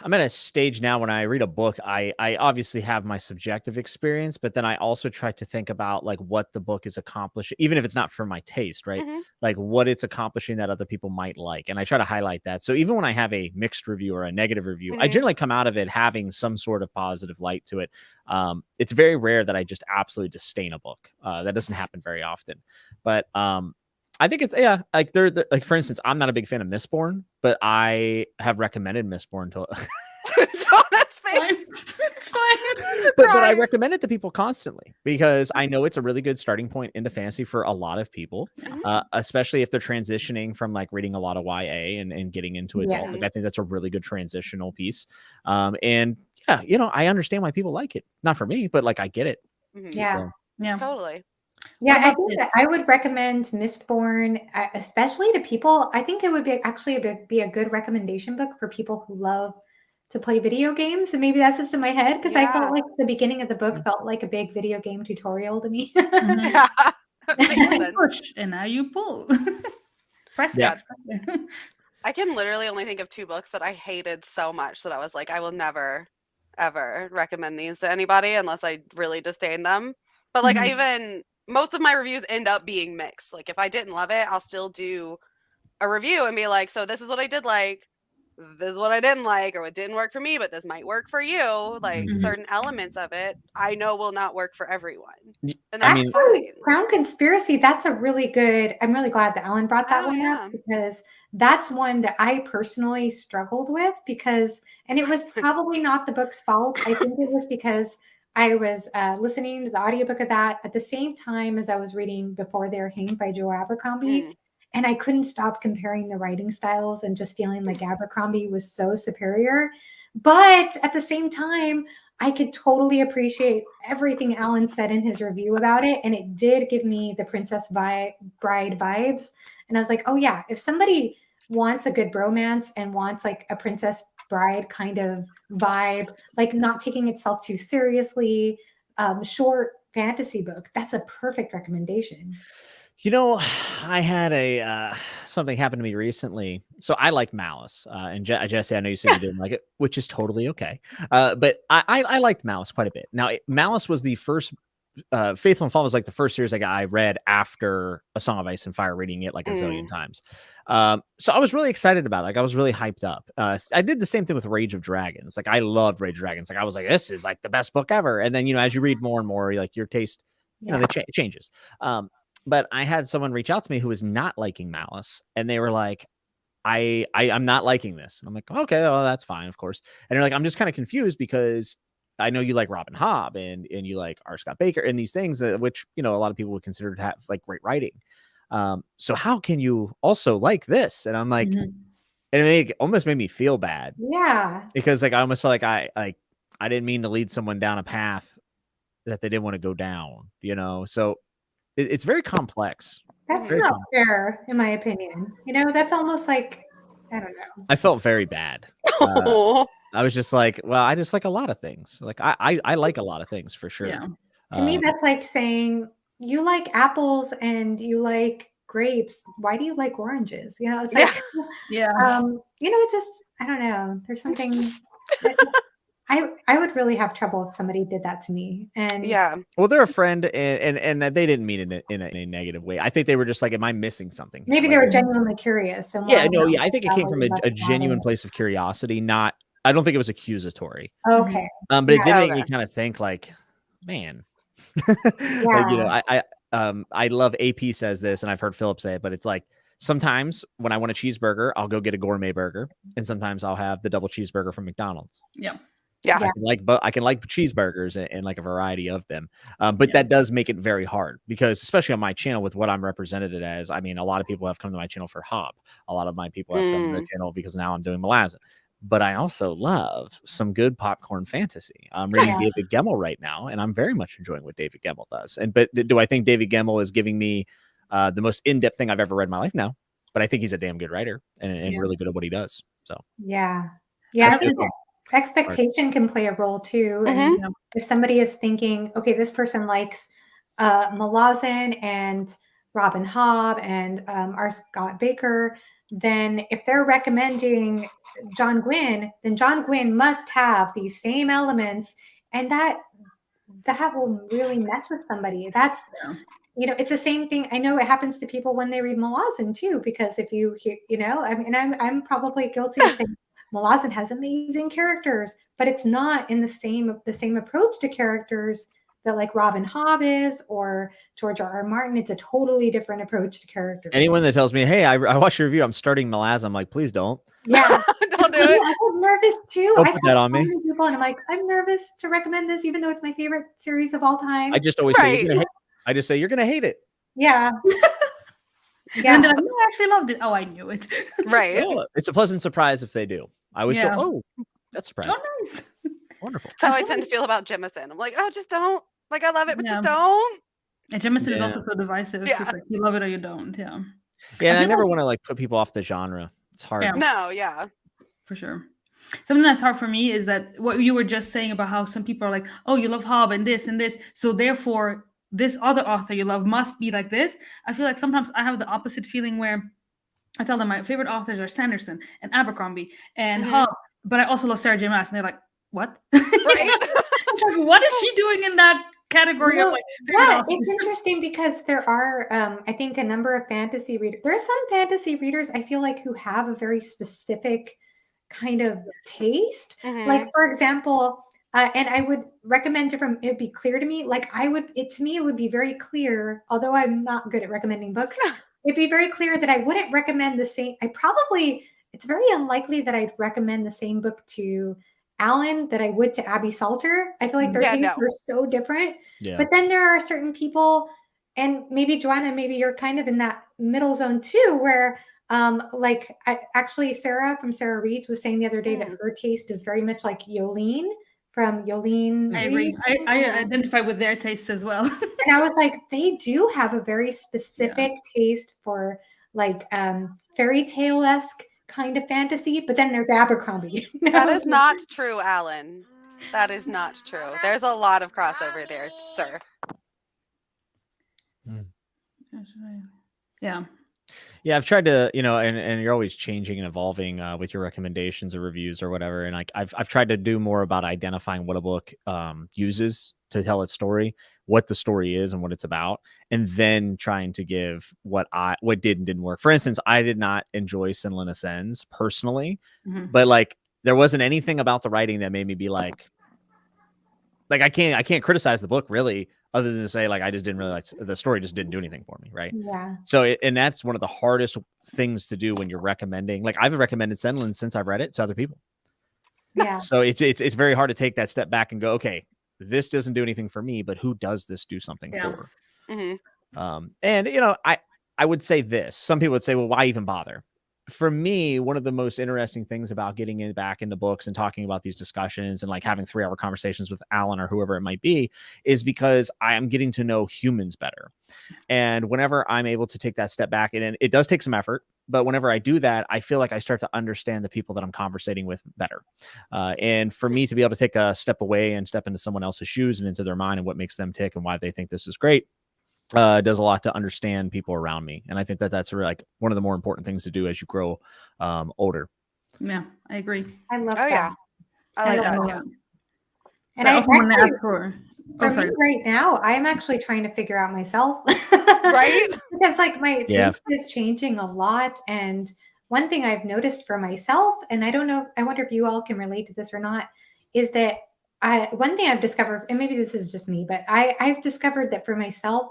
I'm at a stage now when I read a book, I obviously have my subjective experience, but then I also try to think about like what the book is accomplishing, even if it's not for my taste, right? Like what it's accomplishing that other people might like. And I try to highlight that. So even when I have a mixed review or a negative review, I generally come out of it having some sort of positive light to it. It's very rare that I just absolutely disdain a book. That doesn't happen very often. But I think it's like they're like, for instance, I'm not a big fan of Mistborn, but I have recommended Mistborn to Jonah's face. It's fine. but I recommend it to people constantly because I know it's a really good starting point into fantasy for a lot of people, especially if they're transitioning from like reading a lot of YA and getting into adult. Like, I think that's a really good transitional piece. And yeah, I understand why people like it. Not for me, but like I get it. Yeah. Yeah, Totally. Yeah, I think that I would recommend Mistborn, especially to people. I think it would be be a good recommendation book for people who love to play video games. And maybe that's just in my head because I felt like the beginning of the book felt like a big video game tutorial to me. Yeah. Makes sense. Push and now you pull. Press it. I can literally only think of 2 books that I hated so much that I was like, I will never, ever recommend these to anybody unless I really disdain them. But like most of my reviews end up being mixed. Like if I didn't love it, I'll still do a review and be like, so this is what I did like, this is what I didn't like, or what didn't work for me, but this might work for you. Like certain elements of it, I know will not work for everyone. And that's fine. Crown Conspiracy, that's a really good, I'm really glad that Alan brought that one up because that's one that I personally struggled with and it was probably not the book's fault. I think it was because I was listening to the audiobook of that at the same time as I was reading Before They Were Hanged by Joe Abercrombie. And I couldn't stop comparing the writing styles and just feeling like Abercrombie was so superior. But at the same time, I could totally appreciate everything Alan said in his review about it. And it did give me the Princess Bride vibes. And I was like, oh yeah, if somebody wants a good bromance and wants like a Princess Bride kind of vibe, like not taking itself too seriously, short fantasy book, that's a perfect recommendation. I had something happen to me recently. So I like Malice, and Jessi, I know you said you didn't like it, which is totally okay. But I liked Malice quite a bit. Now, Malice was the first. Faithful and Fall was like the first series I read after A Song of Ice and Fire, reading it like a zillion times. So I was really excited about it. Like I was really hyped up. I did the same thing with Rage of Dragons. Like I loved Rage of Dragons. Like I was like, this is like the best book ever. And then, as you read more and more, like your taste, it changes. But I had someone reach out to me who was not liking Malice, and they were like, I'm not liking this. And I'm like, okay, well, that's fine, of course. And they're like, I'm just kind of confused because I know you like Robin Hobb and you like R. Scott Baker and these things, which, a lot of people would consider to have like great writing. So how can you also like this? And I'm like, and it almost made me feel bad. Yeah. Because like, I almost felt like I didn't mean to lead someone down a path that they didn't want to go down, so it's very complex. That's not fair, in my opinion. That's almost like, I don't know. I felt very bad. I was just like, well, I just like a lot of things. Like I like a lot of things for sure. Yeah. To me, that's like saying you like apples and you like grapes. Why do you like oranges? It's like, it's just, I don't know. There's something. I would really have trouble if somebody did that to me. And well, they're a friend, and they didn't mean it in a negative way. I think they were just like, am I missing something? Maybe they were genuinely curious. And I think it came from a genuine place of curiosity. I don't think it was accusatory. Okay. But it did make me kind of think like, man, I love AP says this, and I've heard Philip say it, but it's like, sometimes when I want a cheeseburger, I'll go get a gourmet burger, and sometimes I'll have the double cheeseburger from McDonald's. I can like cheeseburgers and like a variety of them. But that does make it very hard because, especially on my channel with what I'm represented as, I mean, a lot of people have come to my channel for Hobb. A lot of my people have come to the channel because now I'm doing Malazan. but I also love some good popcorn fantasy. I'm reading David Gemmell right now, and I'm very much enjoying what David Gemmell does. But do I think David Gemmell is giving me the most in-depth thing I've ever read in my life? No, but I think he's a damn good writer and really good at what he does. So I Yeah. think expectation can play a role too. And if somebody is thinking, okay, this person likes Malazan and Robin Hobb and R. Scott Baker, then if they're recommending John Gwynne, then John Gwynne must have these same elements, and that will really mess with somebody. That's it's the same thing. I know it happens to people when they read Malazan too, because if you I mean, I'm probably guilty of saying Malazan has amazing characters, but it's not in the same approach to characters that like Robin Hobb is or George R. Martin. It's a totally different approach to characters. Anyone that tells me, hey, I watched your review, I'm starting Malazan, I'm like, please don't. Yeah. Don't do it. I'm nervous too. Don't I've put had that so on me. many people, and I'm like, I'm nervous to recommend this, even though it's my favorite series of all time. I just always say, I just say, you're going to hate it. Yeah. And then, no, I actually loved it. Oh, I knew it. Right. Well, it's a pleasant surprise if they do. I always go, oh, that's surprising. Oh, nice. Wonderful. That's how I tend to feel about Jemison. I'm like, oh, just don't. Like, I love it, but just don't. And Jemison is also so divisive. It's like you love it or you don't. Yeah. Yeah, and I never want to like put people off the genre. It's hard. Yeah. No, for sure. Something that's hard for me is that what you were just saying about how some people are like, oh, you love Hobb and this, so therefore this other author you love must be like this. I feel like sometimes I have the opposite feeling where I tell them my favorite authors are Sanderson and Abercrombie and Hobb, but I also love Sarah J. Maas, and they're like, what? Right. It's like, what is she doing in that category of like? Yeah, it's interesting because there are, I think, a number of fantasy readers. There are some fantasy readers I feel like who have a very specific kind of taste. Like, for example, and I would recommend it would be clear to me. Like to me, it would be very clear, although I'm not good at recommending books, it'd be very clear that I wouldn't recommend the same. It's very unlikely that I'd recommend the same book to Alan that I would to Abby Salter. I feel like their tastes are so different. Yeah. But then there are certain people, and maybe Johanna, maybe you're kind of in that middle zone too, where Sarah from Sarah Reads was saying the other day that her taste is very much like Yolene from Yolene. I agree. I identify with their tastes as well. And I was like, they do have a very specific taste for like fairy tale-esque kind of fantasy, but then there's Abercrombie. That is not true, Alan. That is not true. There's a lot of crossover there, sir. Yeah. Yeah, I've tried to, and you're always changing and evolving with your recommendations or reviews or whatever. And I've tried to do more about identifying what a book uses to tell its story, what the story is and what it's about, and then trying to give what did and didn't work. For instance, I did not enjoy Sinlin Ascends personally, but like there wasn't anything about the writing that made me be like I can't criticize the book really, other than to say like I just didn't really like the story, just didn't do anything for me, right? Yeah. So and that's one of the hardest things to do when you're recommending. Like I've recommended Sinlin since I've read it to other people. Yeah. So it's very hard to take that step back and go, okay, this doesn't do anything for me, but who does this do something for? And I would say this. Some people would say, well, why even bother? For me, one of the most interesting things about getting back into books and talking about these discussions and like having 3-hour conversations with Alan or whoever it might be is because I am getting to know humans better. And whenever I'm able to take that step back, and it does take some effort, but whenever I do that, I feel like I start to understand the people that I'm conversating with better. And for me to be able to take a step away and step into someone else's shoes and into their mind and what makes them tick and why they think this is great, does a lot to understand people around me. And I think that's really like one of the more important things to do as you grow older. Yeah, I agree. I love that. Yeah. I like that too. And me right now, I'm actually trying to figure out myself. Right? Because like my taste is changing a lot. And one thing I've noticed for myself, and I wonder if you all can relate to this or not, is that one thing I've discovered, and maybe this is just me, but I've discovered that for myself,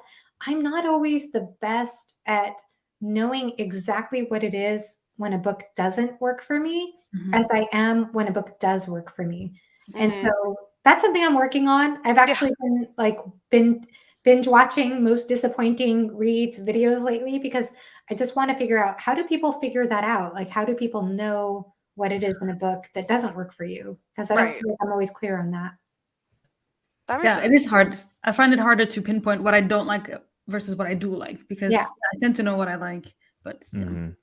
I'm not always the best at knowing exactly what it is when a book doesn't work for me as I am when a book does work for me. And so that's something I'm working on. I've actually been binge watching most disappointing reads videos lately because I just want to figure out, how do people figure that out? Like, how do people know what it is in a book that doesn't work for you, because I don't Right. feel like I'm always clear on that. That makes Yeah, sense. it is hard. I find it harder to pinpoint what I don't like versus what I do like, because Yeah. I tend to know what I like, but yeah. Mhm.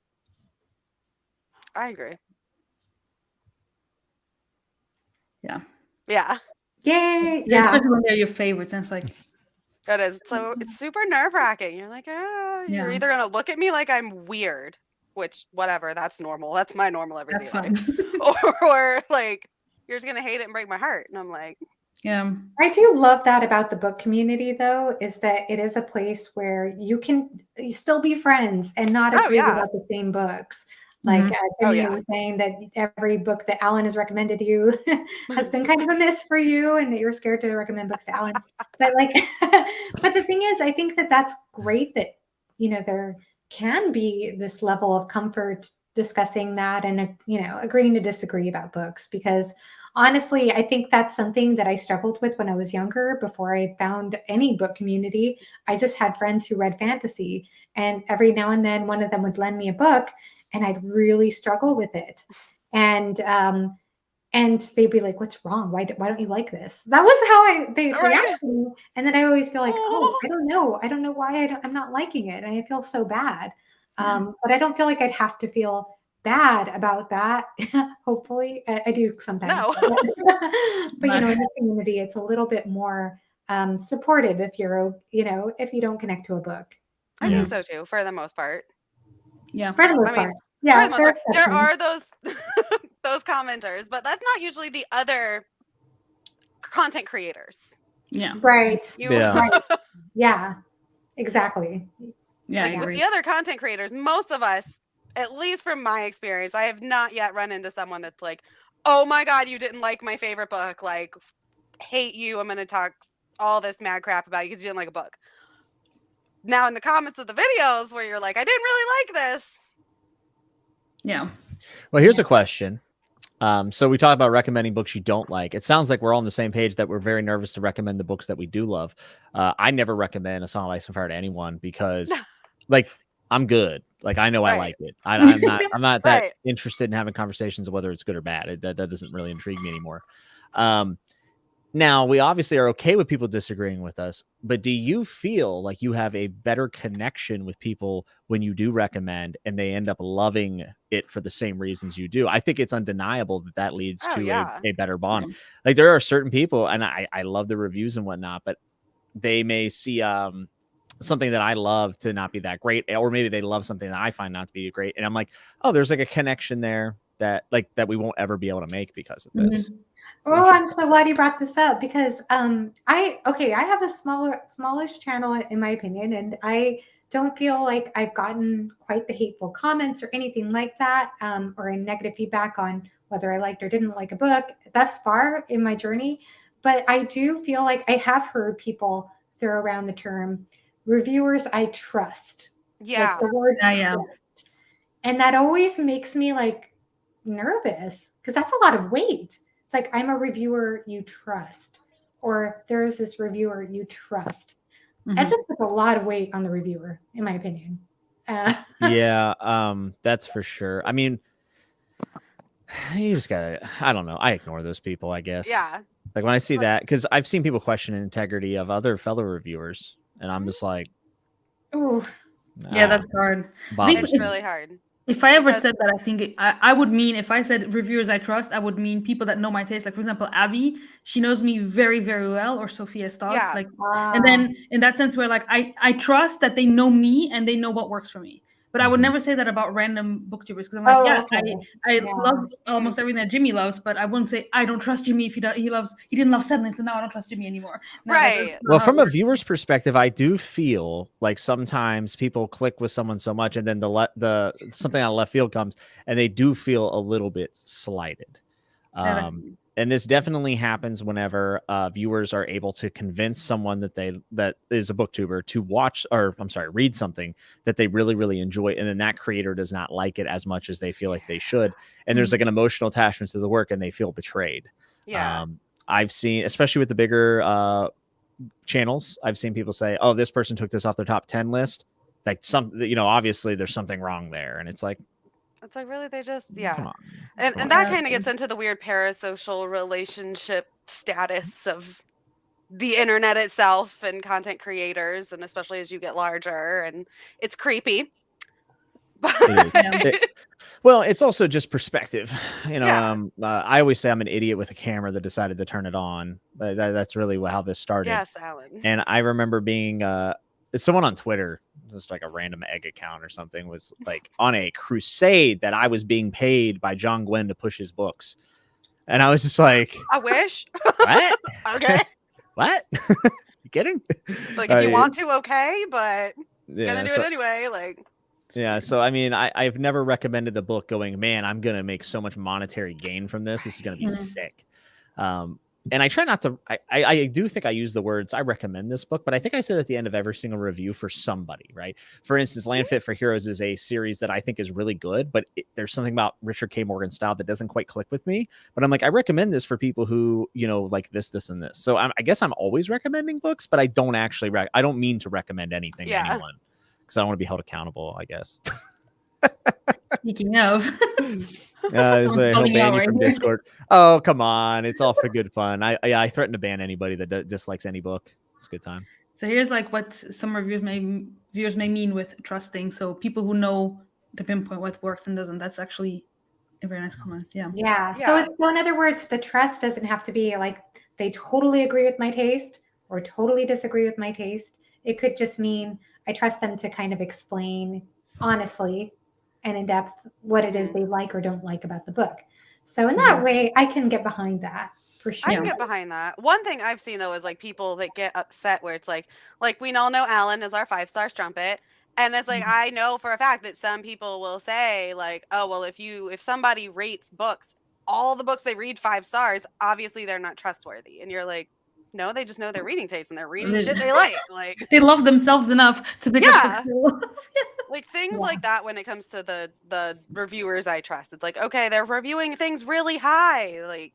I agree. Yeah. Yeah, Yay. Yeah, Yeah. especially when they're your favorites, and it's like, it is. So it's super nerve-wracking. You're like, you're Yeah. either gonna look at me like I'm weird, which whatever, that's normal. That's my normal everyday that's life. fine. Or like you're just gonna hate it and break my heart. And I'm like, Yeah. I do love that about the book community, though, is that it is a place where you still be friends and not Oh, agree yeah. about the same books. Like Mhm. Jimmy yeah. was saying that every book that Alan has recommended to you has been kind of a miss for you, and that you're scared to recommend books to Alan. But like, but the thing is, I think that that's great that there can be this level of comfort discussing that and agreeing to disagree about books, because honestly, I think that's something that I struggled with when I was younger. Before I found any book community, I just had friends who read fantasy, and every now and then one of them would lend me a book, and I'd really struggle with it. And they'd be like, "What's wrong? Why don't you like this?" That was how they Right. react to me. And then I always feel like, "Oh, I don't know why I'm not liking it, and I feel so bad." But I don't feel like I'd have to feel bad about that. Hopefully, I do sometimes. No. But in the community, it's a little bit more supportive if if you don't connect to a book. I think so too, for the most part. Yeah. For the most I mean, part, yeah. for the most part, there are those those commenters, but that's not usually the other content creators. Yeah. Right. Yeah. Right. Yeah. Exactly. Yeah, Like I with agree. the other content creators, most of us, at least from my experience, I have not yet run into someone that's like, "Oh my god, you didn't like my favorite book. Like, hate you. I'm going to talk all this mad crap about you because you didn't like a book." Now in the comments of the videos where you're like, "I didn't really like this." Yeah. Well, here's a question. So we talk about recommending books you don't like. It sounds like we're all on the same page that we're very nervous to recommend the books that we do love. I never recommend A Song of Ice and Fire to anyone because, like, I'm good. Like, I know I Right. like it. I'm not that Right. interested in having conversations of whether it's good or bad. That doesn't really intrigue me anymore. Now, we obviously are okay with people disagreeing with us, but do you feel like you have a better connection with people when you do recommend and they end up loving it for the same reasons you do? I think it's undeniable that leads Oh, to yeah. a better bond. Like, there are certain people, and I love the reviews and whatnot, but they may see something that I love to not be that great, or maybe they love something that I find not to be great. And I'm like, oh, there's like a connection there that we won't ever be able to make because of this. Well, I'm so glad you brought this up, because I have a smallish channel in my opinion, and I don't feel like I've gotten quite the hateful comments or anything like that, or a negative feedback on whether I liked or didn't like a book thus far in my journey. But I do feel like I have heard people throw around the term reviewers I trust. Yeah. Like the word Yeah. trust. And that always makes me like nervous, because that's a lot of weight. It's like, I'm a reviewer you trust, or there's this reviewer you trust. That just puts a lot of weight on the reviewer, in my opinion. Yeah, that's for sure. I mean, you just gotta, I don't know. I ignore those people, I guess. Yeah. Like when I see that, because I've seen people question the integrity of other fellow reviewers, and I'm just like, Ooh. Yeah, that's hard. It's really hard. If I ever said that, I think I would mean, if I said reviewers I trust, I would mean people that know my taste. Like, for example, Abby, she knows me very, very well, or Sophia Stotts. Yeah. Like, and then in that sense where like I trust that they know me and they know what works for me. But I would never say that about random booktubers, because I'm like, I love almost everything that Jimmy loves, but I wouldn't say I don't trust Jimmy if he didn't love Settling, so now I don't trust Jimmy anymore. No, right. Well, from a viewer's perspective, I do feel like sometimes people click with someone so much, and then the something out of left field comes, and they do feel a little bit slighted. And this definitely happens whenever viewers are able to convince someone that is a booktuber to read something that they really, really enjoy, and then that creator does not like it as much as they feel like they should, and there's like an emotional attachment to the work, and they feel betrayed. Yeah. I've seen, especially with the bigger channels, I've seen people say, "Oh, this person took this off their top 10 list." Like obviously there's something wrong there, and it's like, It's like, really, they just, Come yeah. on. And Come on. that kind of gets into the weird parasocial relationship status of the internet itself and content creators, and especially as you get larger, and it's creepy. It is. Yeah. Well, it's also just perspective. Yeah. I always say I'm an idiot with a camera that decided to turn it on. That's really how this started. Yes, Alan. And I remember being someone on Twitter, just like a random egg account or something, was like on a crusade that I was being paid by John Gwynn to push his books. And I was just like, I wish. what? Okay. What? You kidding? Like, if you want to, okay, but yeah, gonna do it anyway. Like, yeah. So, I mean, I've never recommended a book going, man, I'm going to make so much monetary gain from this. This is going to be sick. And I try not to, I do think I use the words, I recommend this book, but I think I said at the end of every single review for somebody, right? For instance, Land Fit for Heroes is a series that I think is really good, but there's something about Richard K. Morgan's style that doesn't quite click with me. But I'm like, I recommend this for people who, like this, and this. So I guess I'm always recommending books, but I don't actually, I don't mean to recommend anything to anyone because I don't want to be held accountable, I guess. Speaking of, from Discord. Oh, come on! It's all for good fun. I threaten to ban anybody that dislikes any book. It's a good time. So here's like what some viewers may mean with trusting. So people who know to pinpoint what works and doesn't. That's actually a very nice comment. Yeah. Yeah. So in other words, the trust doesn't have to be like they totally agree with my taste or totally disagree with my taste. It could just mean I trust them to kind of explain honestly and in depth what it is they like or don't like about the book. So in that way, I can get behind that for sure. I can get behind that. One thing I've seen though is like people that get upset where it's like we all know Alan is our 5-star strumpet. And it's like, I know for a fact that some people will say like, oh, well, if somebody rates books, all the books they read 5 stars, obviously they're not trustworthy. And you're like, no, they just know their reading taste and they're reading shit they like. Like they love themselves enough to pick up books. Like things like that when it comes to the reviewers I trust. It's like, okay, they're reviewing things really high. Like,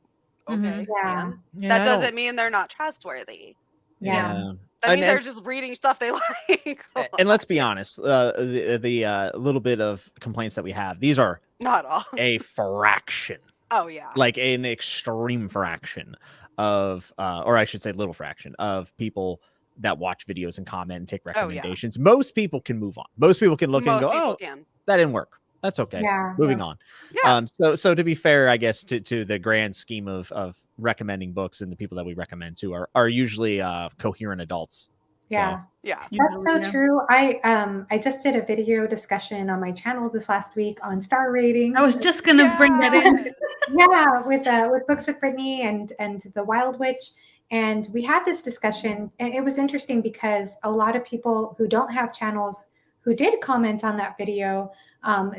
okay, man. That doesn't mean they're not trustworthy. Yeah. That means they're just reading stuff they like. And let's be honest, the little bit of complaints that we have, these are not all a fraction. Oh yeah. Like an extreme fraction of or I should say little fraction of people that watch videos and comment and take recommendations. Most people can move on. Most people can look and go, that didn't work. That's okay. Moving on. Yeah. So to be fair, I guess to the grand scheme of recommending books and the people that we recommend to are usually coherent adults. Yeah. So. Yeah. That's so true. I just did a video discussion on my channel this last week on star ratings. I was just gonna bring that in. with Books with Brittany and the Wild Witch. And we had this discussion, and it was interesting because a lot of people who don't have channels who did comment on that video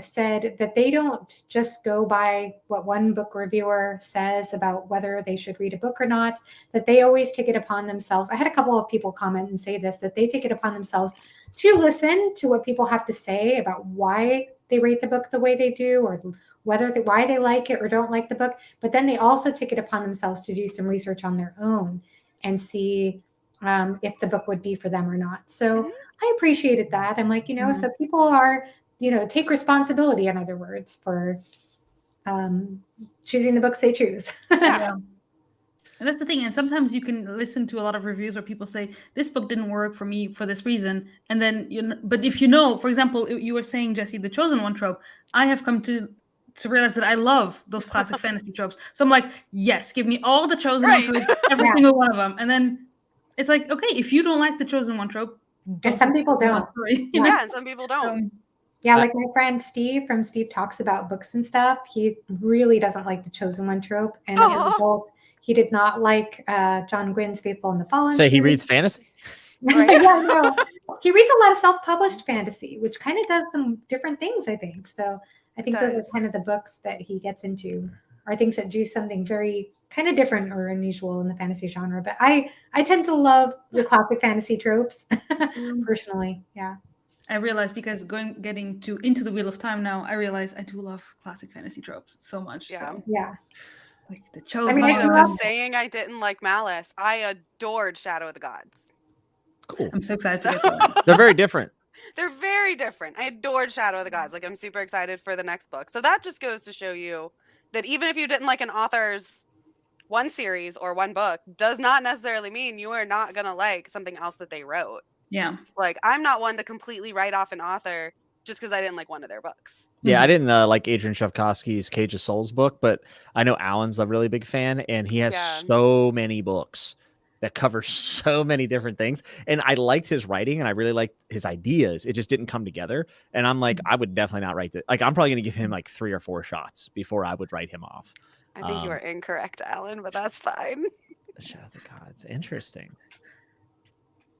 said that they don't just go by what one book reviewer says about whether they should read a book or not, that they always take it upon themselves. I had a couple of people comment and say this, that they take it upon themselves to listen to what people have to say about why they rate the book the way they do, or why they like it or don't like the book. But then they also take it upon themselves to do some research on their own and see if the book would be for them or not. So I appreciated that. I'm like, so people are, take responsibility, in other words, for choosing the books they choose. Yeah. And that's the thing. And sometimes you can listen to a lot of reviews where people say, this book didn't work for me for this reason. And then, but if for example, you were saying, Jessi, the chosen one trope, I have come to realize that I love those classic fantasy tropes. So I'm like, yes, give me all the chosen one tropes, every single one of them. And then it's like, okay, if you don't like the chosen one trope, and some people don't. And some people don't. Like my friend Steve from Steve Talks About Books and Stuff, he really doesn't like the chosen one trope. And as a result, he did not like John Gwynn's Faithful and the Fallen. So he reads fantasy? Right. He reads a lot of self-published fantasy, which kind of does some different things, I think. So I think those are kind of the books that he gets into, are things that do something very kind of different or unusual in the fantasy genre. But I tend to love the classic fantasy tropes personally. Yeah. I realize because getting into the Wheel of Time now, I realize I do love classic fantasy tropes so much. Yeah. So. Yeah. Like the chosen. I was saying I didn't like Malice. I adored Shadow of the Gods. Cool. I'm so excited to get to that. They're very different. They're very different. I adored Shadow of the Gods. Like, I'm super excited for the next book. So that just goes to show you that even if you didn't like an author's one series or one book, does not necessarily mean you are not going to like something else that they wrote. Yeah. Like, I'm not one to completely write off an author just because I didn't like one of their books. Yeah, I didn't like Adrian Shevkovsky's Cage of Souls book, but I know Alan's a really big fan, and he has so many books that cover so many different things. And I liked his writing, and I really liked his ideas. It just didn't come together. And I'm like, I would definitely not write that. Like, I'm probably going to give him like 3 or 4 shots before I would write him off. I think you are incorrect, Alan, but that's fine. Shadow of the Gods. Interesting.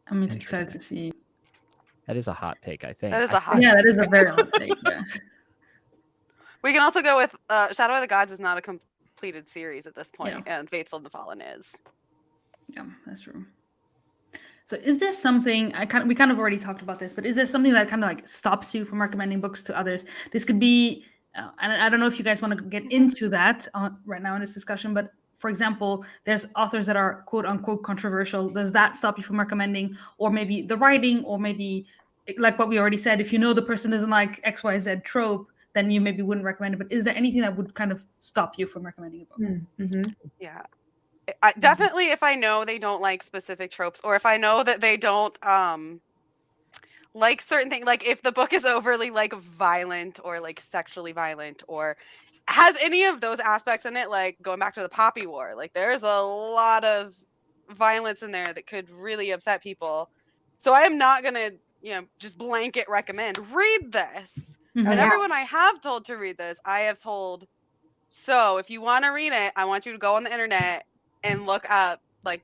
I'm excited to see. That is a hot take, I think. That is a hot Yeah, that is a very hot take. Yeah. We can also go with Shadow of the Gods is not a completed series at this point, and Faithful and the Fallen is. Yeah, that's true. So is there something, we kind of already talked about this, but is there something that kind of like stops you from recommending books to others? This could be, and I don't know if you guys want to get into that right now in this discussion, but for example, there's authors that are quote unquote controversial. Does that stop you from recommending? Or maybe the writing, or maybe like what we already said, if you know the person doesn't like XYZ trope, then you maybe wouldn't recommend it. But is there anything that would kind of stop you from recommending a book? Mm-hmm. Yeah. Definitely if I know they don't like specific tropes, or if I know that they don't like certain things, like if the book is overly like violent or like sexually violent or has any of those aspects in it, like going back to the Poppy War, like there's a lot of violence in there that could really upset people. So I am not going to, just blanket recommend, read this. Mm-hmm. And everyone I have told to read this, I have told, so if you want to read it, I want you to go on the internet and look up like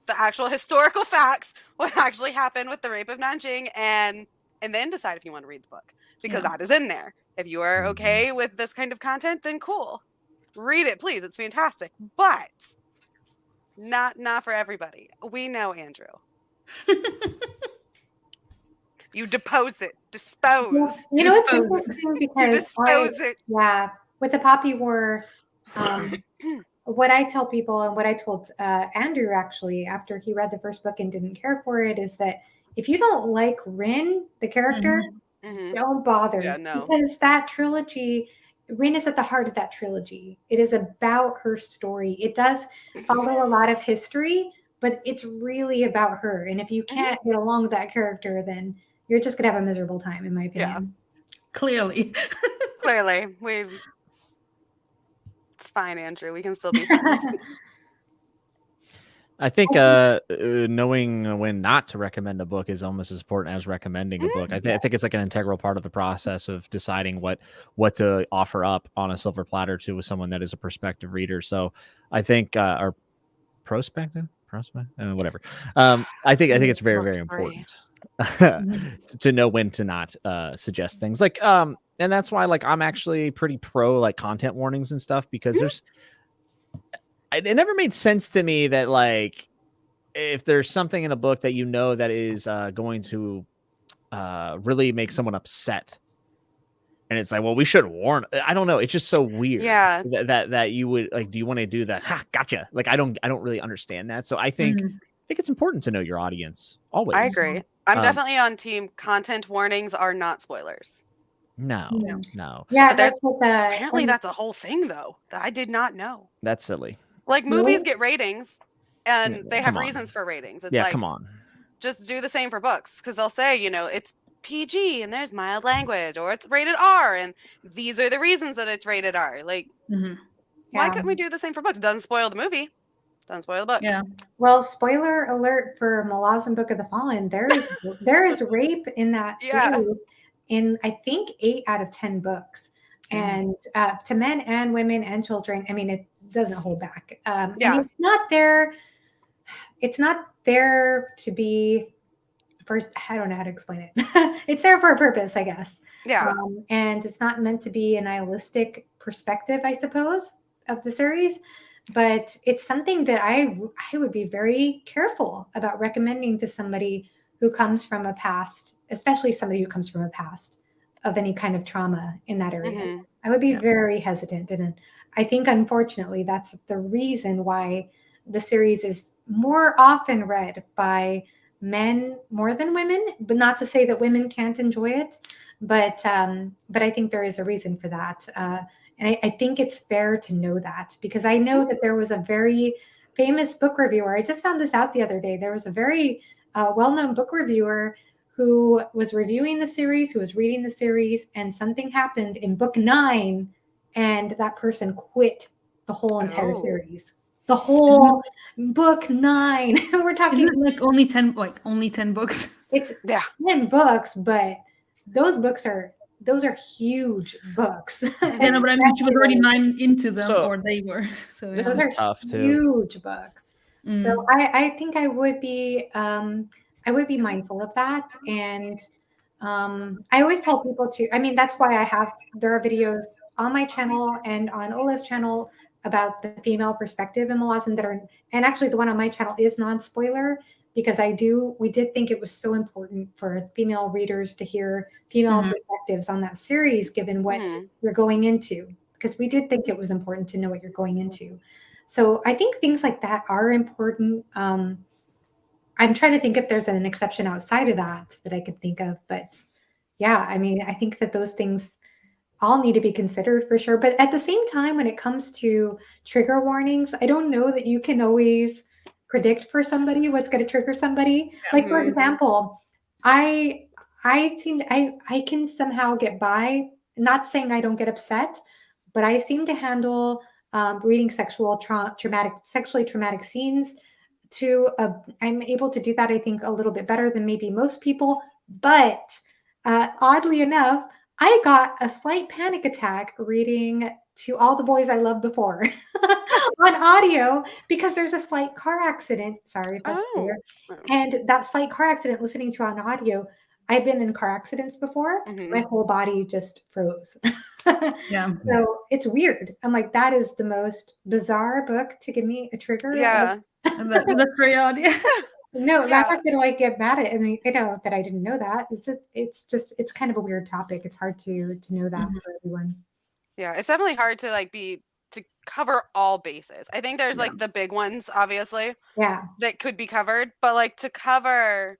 the actual historical facts, what actually happened with the rape of Nanjing, and then decide if you want to read the book, because that is in there. If you are okay with this kind of content, then cool. Read it, please. It's fantastic. But not for everybody. We know, Andrew. You dispose it. Dispose. Well, it's interesting because with the Poppy War, what I tell people and what I told Andrew actually after he read the first book and didn't care for it is that if you don't like Rin, the character, don't bother. Yeah, no. Because that trilogy, Rin is at the heart of that trilogy. It is about her story. It does follow a lot of history, but it's really about her. And if you can't get along with that character, then you're just going to have a miserable time, in my opinion. Yeah. Clearly. It's fine, Andrew. We can still be friends. I think knowing when not to recommend a book is almost as important as recommending a book. I think it's like an integral part of the process of deciding what to offer up on a silver platter to someone that is a prospective reader. So I think or prospective, whatever. I think it's very, very important to know when to not suggest things like and that's why like I'm actually pretty pro like content warnings and stuff, because it never made sense to me that like if there's something in a book that that is going to really make someone upset, and it's like, well, we should warn. I don't know. It's just so weird. Yeah. That you would like. Do you want to do that? Ha, gotcha. Like I don't really understand that. So I think it's important to know your audience always. I agree. I'm definitely on team content warnings are not spoilers. No. Yeah, apparently that's a whole thing though that I did not know. That's silly. Like movies get ratings, and they have reasons for ratings. It's like, come on. Just do the same for books, because they'll say, it's PG and there's mild language, or it's rated R, and these are the reasons that it's rated R. Like, why couldn't we do the same for books? It doesn't spoil the movie. Doesn't spoil the books. Yeah. Well, spoiler alert for Malazan Book of the Fallen. There is rape in that series in I think 8 out of 10 books, and to men and women and children. I mean, it doesn't hold back. And it's not there. It's not there to be. I don't know how to explain it. It's there for a purpose, I guess. Yeah. And it's not meant to be a nihilistic perspective, I suppose, of the series. But it's something that I would be very careful about recommending to somebody who comes from a past, especially somebody who comes from a past of any kind of trauma in that area. I would be very hesitant. And I think, unfortunately, that's the reason why the series is more often read by men more than women, but not to say that women can't enjoy it. But I think there is a reason for that. And I think it's fair to know that, because I know that there was a very famous book reviewer. I just found this out the other day. There was a very well-known book reviewer who was reviewing the series, who was reading the series, and something happened in book 9, and that person quit the whole entire series. The whole book 9. We're talking. Isn't it like only 10 books? It's 10 books, but those are huge books. Yeah, no, but I mean, she was already 9 into them, So, or they were. So this Those is are tough too. huge books. So I think I would be mindful of that. And I always tell people to, I mean, that's why there are videos on my channel and on Ola's channel about the female perspective in Malazan and actually the one on my channel is non-spoiler, because we did think it was so important for female readers to hear female perspectives on that series, given what you're going into, because we did think it was important to know what you're going into. So I think things like that are important. I'm trying to think if there's an exception outside of that I could think of, but yeah, I mean, I think that those things all need to be considered for sure. But at the same time, when it comes to trigger warnings, I don't know that you can always predict for somebody what's going to trigger somebody. Like, for example, I can somehow get by, not saying I don't get upset, but I seem to handle reading sexually traumatic scenes I'm able to do that, I think, a little bit better than maybe most people. But oddly enough, I got a slight panic attack reading To All the Boys I Loved Before on audio, because there's a slight car accident. Sorry if that's clear. And that slight car accident, listening to on audio, I've been in car accidents before. My whole body just froze. Yeah. So it's weird. I'm like, that is the most bizarre book to give me a trigger. Yeah. That's very odd. Yeah. No, I'm not gonna like get mad at it. And you know that I didn't know that. It's kind of a weird topic. It's hard to know that for everyone. Yeah, it's definitely hard to to cover all bases. I think there's like the big ones, obviously, that could be covered, but like to cover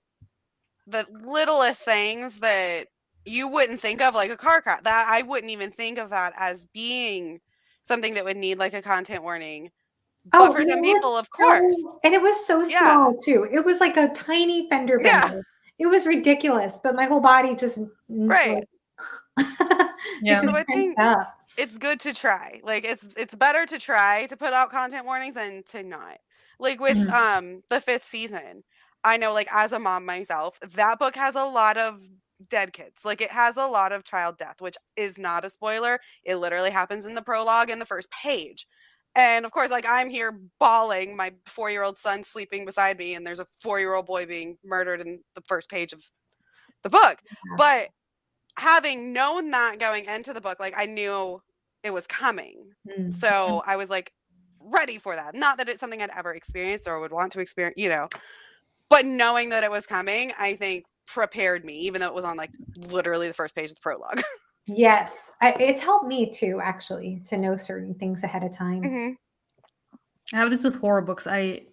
the littlest things that you wouldn't think of, like a car crash, that I wouldn't even think of that as being something that would need like a content warning. But for some people, of course. And it was so small too. It was like a tiny fender bender. Yeah. It was ridiculous, but my whole body just Right. Yeah. So I think it's good to try. Like it's better to try to put out content warnings than to not. Like with the 5th season, I know, like, as a mom myself, that book has a lot of dead kids. Like, it has a lot of child death, which is not a spoiler. It literally happens in the prologue in the first page. And of course, like, I'm here bawling, my 4-year-old son sleeping beside me, and there's a 4-year-old boy being murdered in the first page of the book. But having known that going into the book, like, I knew it was coming. So I was like ready for that. Not that it's something I'd ever experienced or would want to experience, you know, but knowing that it was coming, I think prepared me, even though it was on like literally the first page of the prologue. Yes, it's helped me too, actually, to know certain things ahead of time. I have this with horror books. I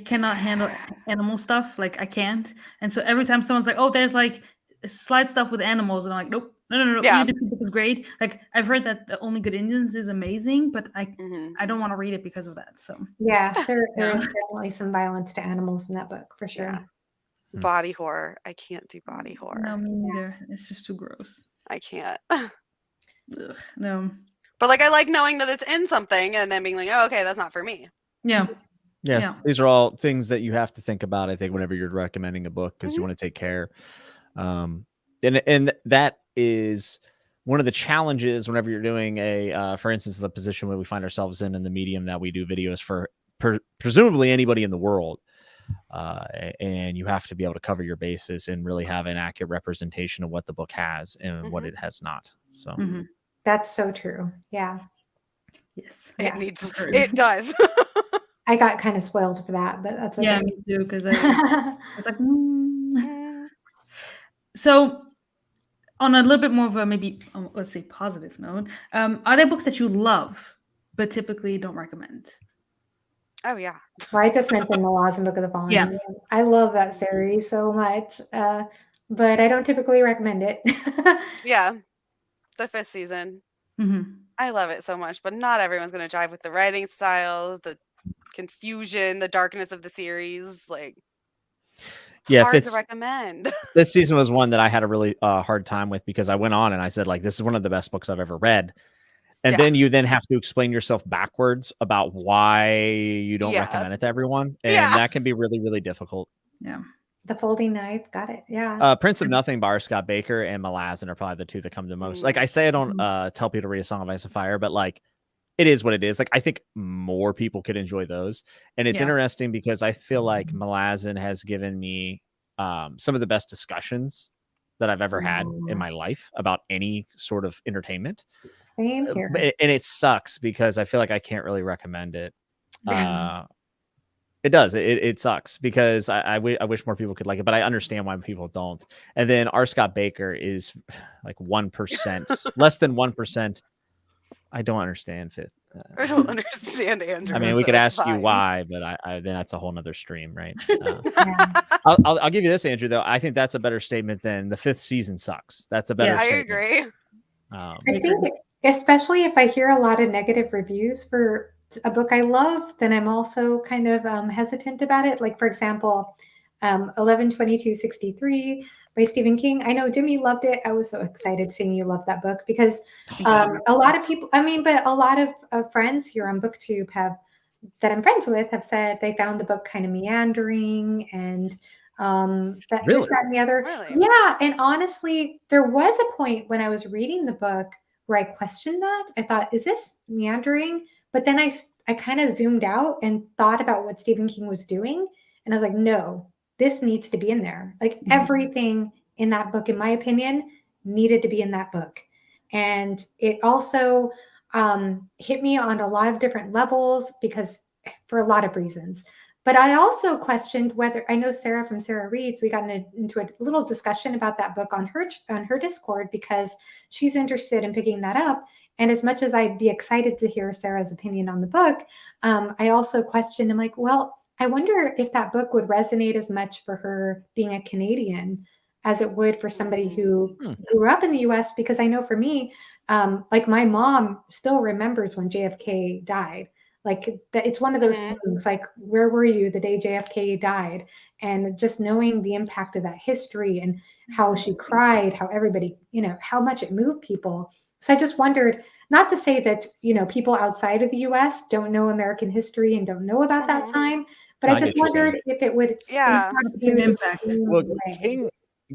cannot handle animal stuff. Like, I can't. And so every time someone's like, oh, there's like slide stuff with animals, and I'm like, nope, no. Yeah. This book is great. Like, I've heard that The Only Good Indians is amazing, but I don't want to read it because of that. So yeah, there is definitely some violence to animals in that book for sure. Yeah. Body horror. I can't do body horror. No, me neither. It's just too gross. I can't. Ugh, no. But like, I like knowing that it's in something and then being like, oh, okay, that's not for me. Yeah. These are all things that you have to think about, I think, whenever you're recommending a book, because you want to take care. And that is one of the challenges whenever you're doing for instance, the position where we find ourselves in the medium that we do videos for presumably anybody in the world. And you have to be able to cover your bases and really have an accurate representation of what the book has and what it has not. So that's so true. Yeah. Yes. It does. I got kind of spoiled for that, but that's okay. Yeah, me too, because I was like, So on a little bit more of a maybe, let's say, positive note, are there books that you love but typically don't recommend? Oh yeah. Well, I just mentioned the Laws and Book of the Fallen. Yeah. I love that series so much, but I don't typically recommend it. Yeah. The 5th season. Mm-hmm. I love it so much, but not everyone's going to jive with the writing style, the confusion, the darkness of the series. Like, it's hard to recommend. This season was one that I had a really hard time with because I went on and I said, like, this is one of the best books I've ever read. And then you then have to explain yourself backwards about why you don't recommend it to everyone. And that can be really, really difficult. Yeah. The Folding Knife, got it. Yeah. Prince of Nothing by R. Scott Baker and Malazan are probably the two that come the most. Like I say, I don't tell people to read A Song of Ice and Fire, but like it is what it is. Like I think more people could enjoy those. And it's interesting because I feel like Malazan has given me some of the best discussions that I've ever had in my life about any sort of entertainment. Same here. And it sucks because I feel like I can't really recommend it. It does. It sucks because I wish more people could like it, but I understand why people don't. And then R. Scott Baker is like 1%, less than 1%. I don't understand Fifth. I don't understand Andrew. I mean, we could ask you why, but I then that's a whole nother stream, right? I'll give you this, Andrew. Though I think that's a better statement than the 5th season sucks. That's a better. I statement. agree. I think, especially if I hear a lot of negative reviews for a book I love, then I'm also kind of hesitant about it. Like, for example, 11/22/63 by Stephen King. I know Jimmy loved it. I was so excited seeing you love that book because a lot of people, but a lot of friends here on BookTube that I'm friends with have said they found the book kind of meandering and that this, that, and the other. Really? Yeah. And honestly, there was a point when I was reading the book where I questioned that. I thought, is this meandering? But then I kind of zoomed out and thought about what Stephen King was doing. And I was like, no, this needs to be in there. Like everything in that book, in my opinion, needed to be in that book. And it also hit me on a lot of different levels because for a lot of reasons. But I also questioned whether, I know Sarah from Sarah Reads, we got into a little discussion about that book on her Discord because she's interested in picking that up. And as much as I'd be excited to hear Sarah's opinion on the book, I also questioned, I'm like, well, I wonder if that book would resonate as much for her being a Canadian as it would for somebody who grew up in the US, because I know for me, like my mom still remembers when JFK died. Like it's one of those things, like, where were you the day JFK died? And just knowing the impact of that history and how she cried, how everybody, how much it moved people. So I just wondered, not to say that, people outside of the US don't know American history and don't know about that time, but I just wondered if it would impact. Well,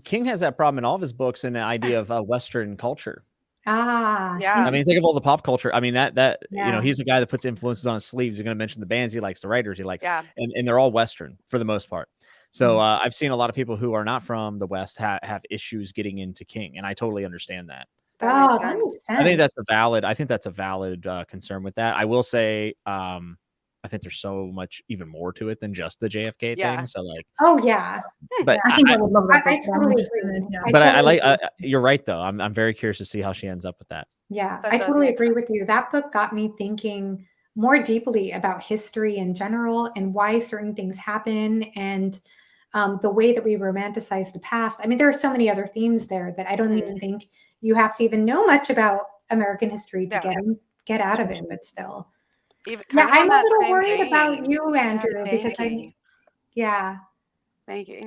King has that problem in all of his books and the idea of Western culture. Yeah. I mean, think of all the pop culture. I mean, that he's the guy that puts influences on his sleeves. He's going to mention the bands he likes, the writers he likes, and they're all Western for the most part. So I've seen a lot of people who are not from the West have issues getting into King, and I totally understand that. That makes sense. I think that's a valid concern with that. I will say, I think there's so much even more to it than just the JFK thing. So like, but I think I would love that. I totally agree. But I like. You're right though. I'm very curious to see how she ends up with that. Yeah, I totally agree with you. That book got me thinking more deeply about history in general and why certain things happen and the way that we romanticize the past. I mean, there are so many other themes there that I don't even think you have to even know much about American history to get out of it, but still. I'm a little worried about you, Andrew, because Thanking.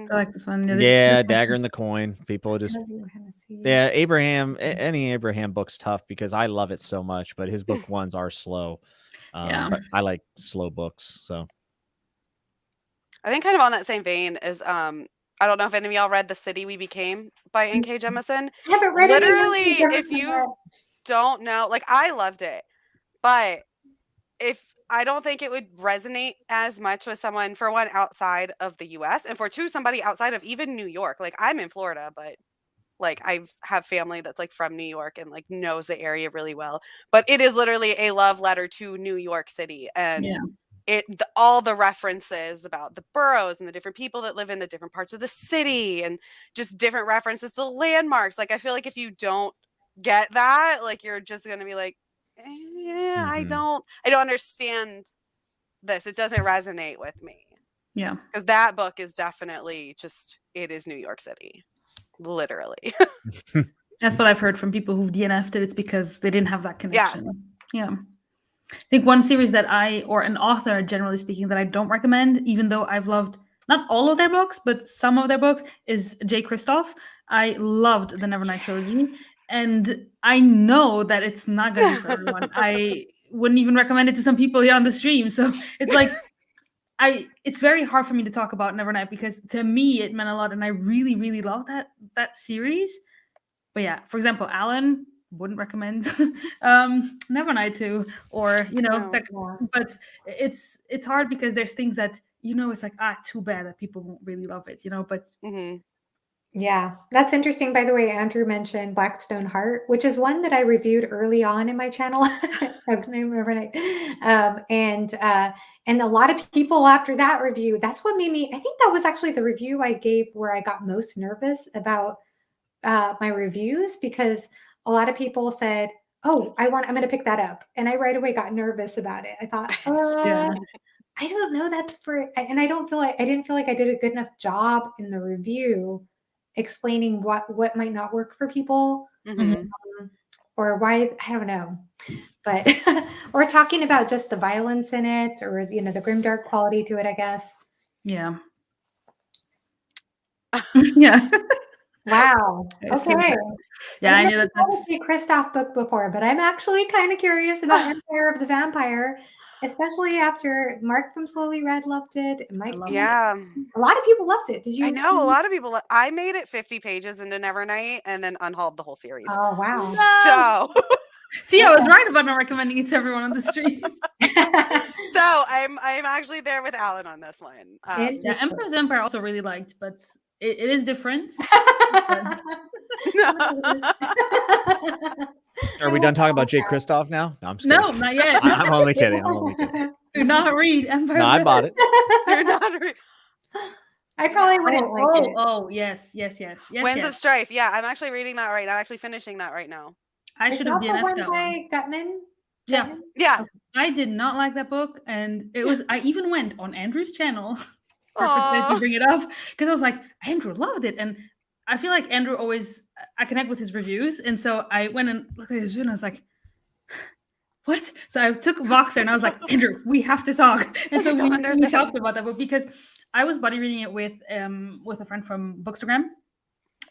I like this one. Dagger in the Coin. People just Abraham. Any Abraham book's tough because I love it so much, but his book ones are slow. But I like slow books, so. I think kind of on that same vein is I don't know if any of y'all read The City We Became by N.K. Jemisin. I haven't read it. Literally, if you don't know, like, I loved it, but I don't think it would resonate as much with someone, for one, outside of the US, and for two, somebody outside of even New York. Like, I'm in Florida, but like I have family that's like from New York and like knows the area really well. But it is literally a love letter to New York City, and all the references about the boroughs and the different people that live in the different parts of the city and just different references to landmarks. Like, I feel like if you don't get that, like, you're just gonna be like, I don't understand this. It doesn't resonate with me. Yeah. Because that book is definitely just, it is New York City. Literally. That's what I've heard from people who've DNF'd it. It's because they didn't have that connection. Yeah. I think one series that or an author, generally speaking, that I don't recommend, even though I've loved not all of their books, but some of their books, is J. Kristoff. I loved the Nevernight trilogy. And I know that it's not going to be for everyone. I wouldn't even recommend it to some people here on the stream. So it's like, it's very hard for me to talk about Nevernight because to me it meant a lot, and I really, really love that series. But yeah, for example, Alan wouldn't recommend Nevernight to, or but it's hard because there's things that it's like too bad that people won't really love it, but Yeah, that's interesting. By the way, Andrew mentioned Blackstone Heart, which is one that I reviewed early on in my channel. And a lot of people after that review, that's what made me, I think that was actually the review I gave where I got most nervous about my reviews, because a lot of people said, oh, I'm going to pick that up. And I right away got nervous about it. I thought, I don't know, and I didn't feel like I did a good enough job in the review explaining what might not work for people, or why, I don't know, but or talking about just the violence in it, or the grimdark quality to it, I guess. Yeah. Yeah. Wow. Okay. Yeah, I knew that. That's a Kristoff book before, but I'm actually kind of curious about Empire of the Vampire, especially after Mark from Slowly Read loved it. Mike, a lot of people loved it. Did you? I know a lot of people. I made it 50 pages into Nevernight and then unhauled the whole series. Oh wow! So see, I was right about not recommending it to everyone on the stream. So I'm actually there with Alan on this one. Yeah, Empire of the Vampire also really liked, but it is different. Are we done talking about J. Kristoff now? No, I'm just kidding. No, not yet. I'm only kidding. Do not read Empire. No, I bought it. Do not read. I probably wouldn't like it. Oh, yes. Winds of Strife. Yeah, I'm actually reading that right now. I'm actually finishing that right now. I should have DNF'd that one. Gutman? Yeah. Yeah. I did not like that book, and I even went on Andrew's channel. Perfect that you bring it up, because I was like, Andrew loved it, and I feel like Andrew I connect with his reviews, and so I went and looked at his review and I was like, what? So I took Voxer and I was like, Andrew, we have to talk. And so we talked about that book, because I was buddy reading it with a friend from Bookstagram,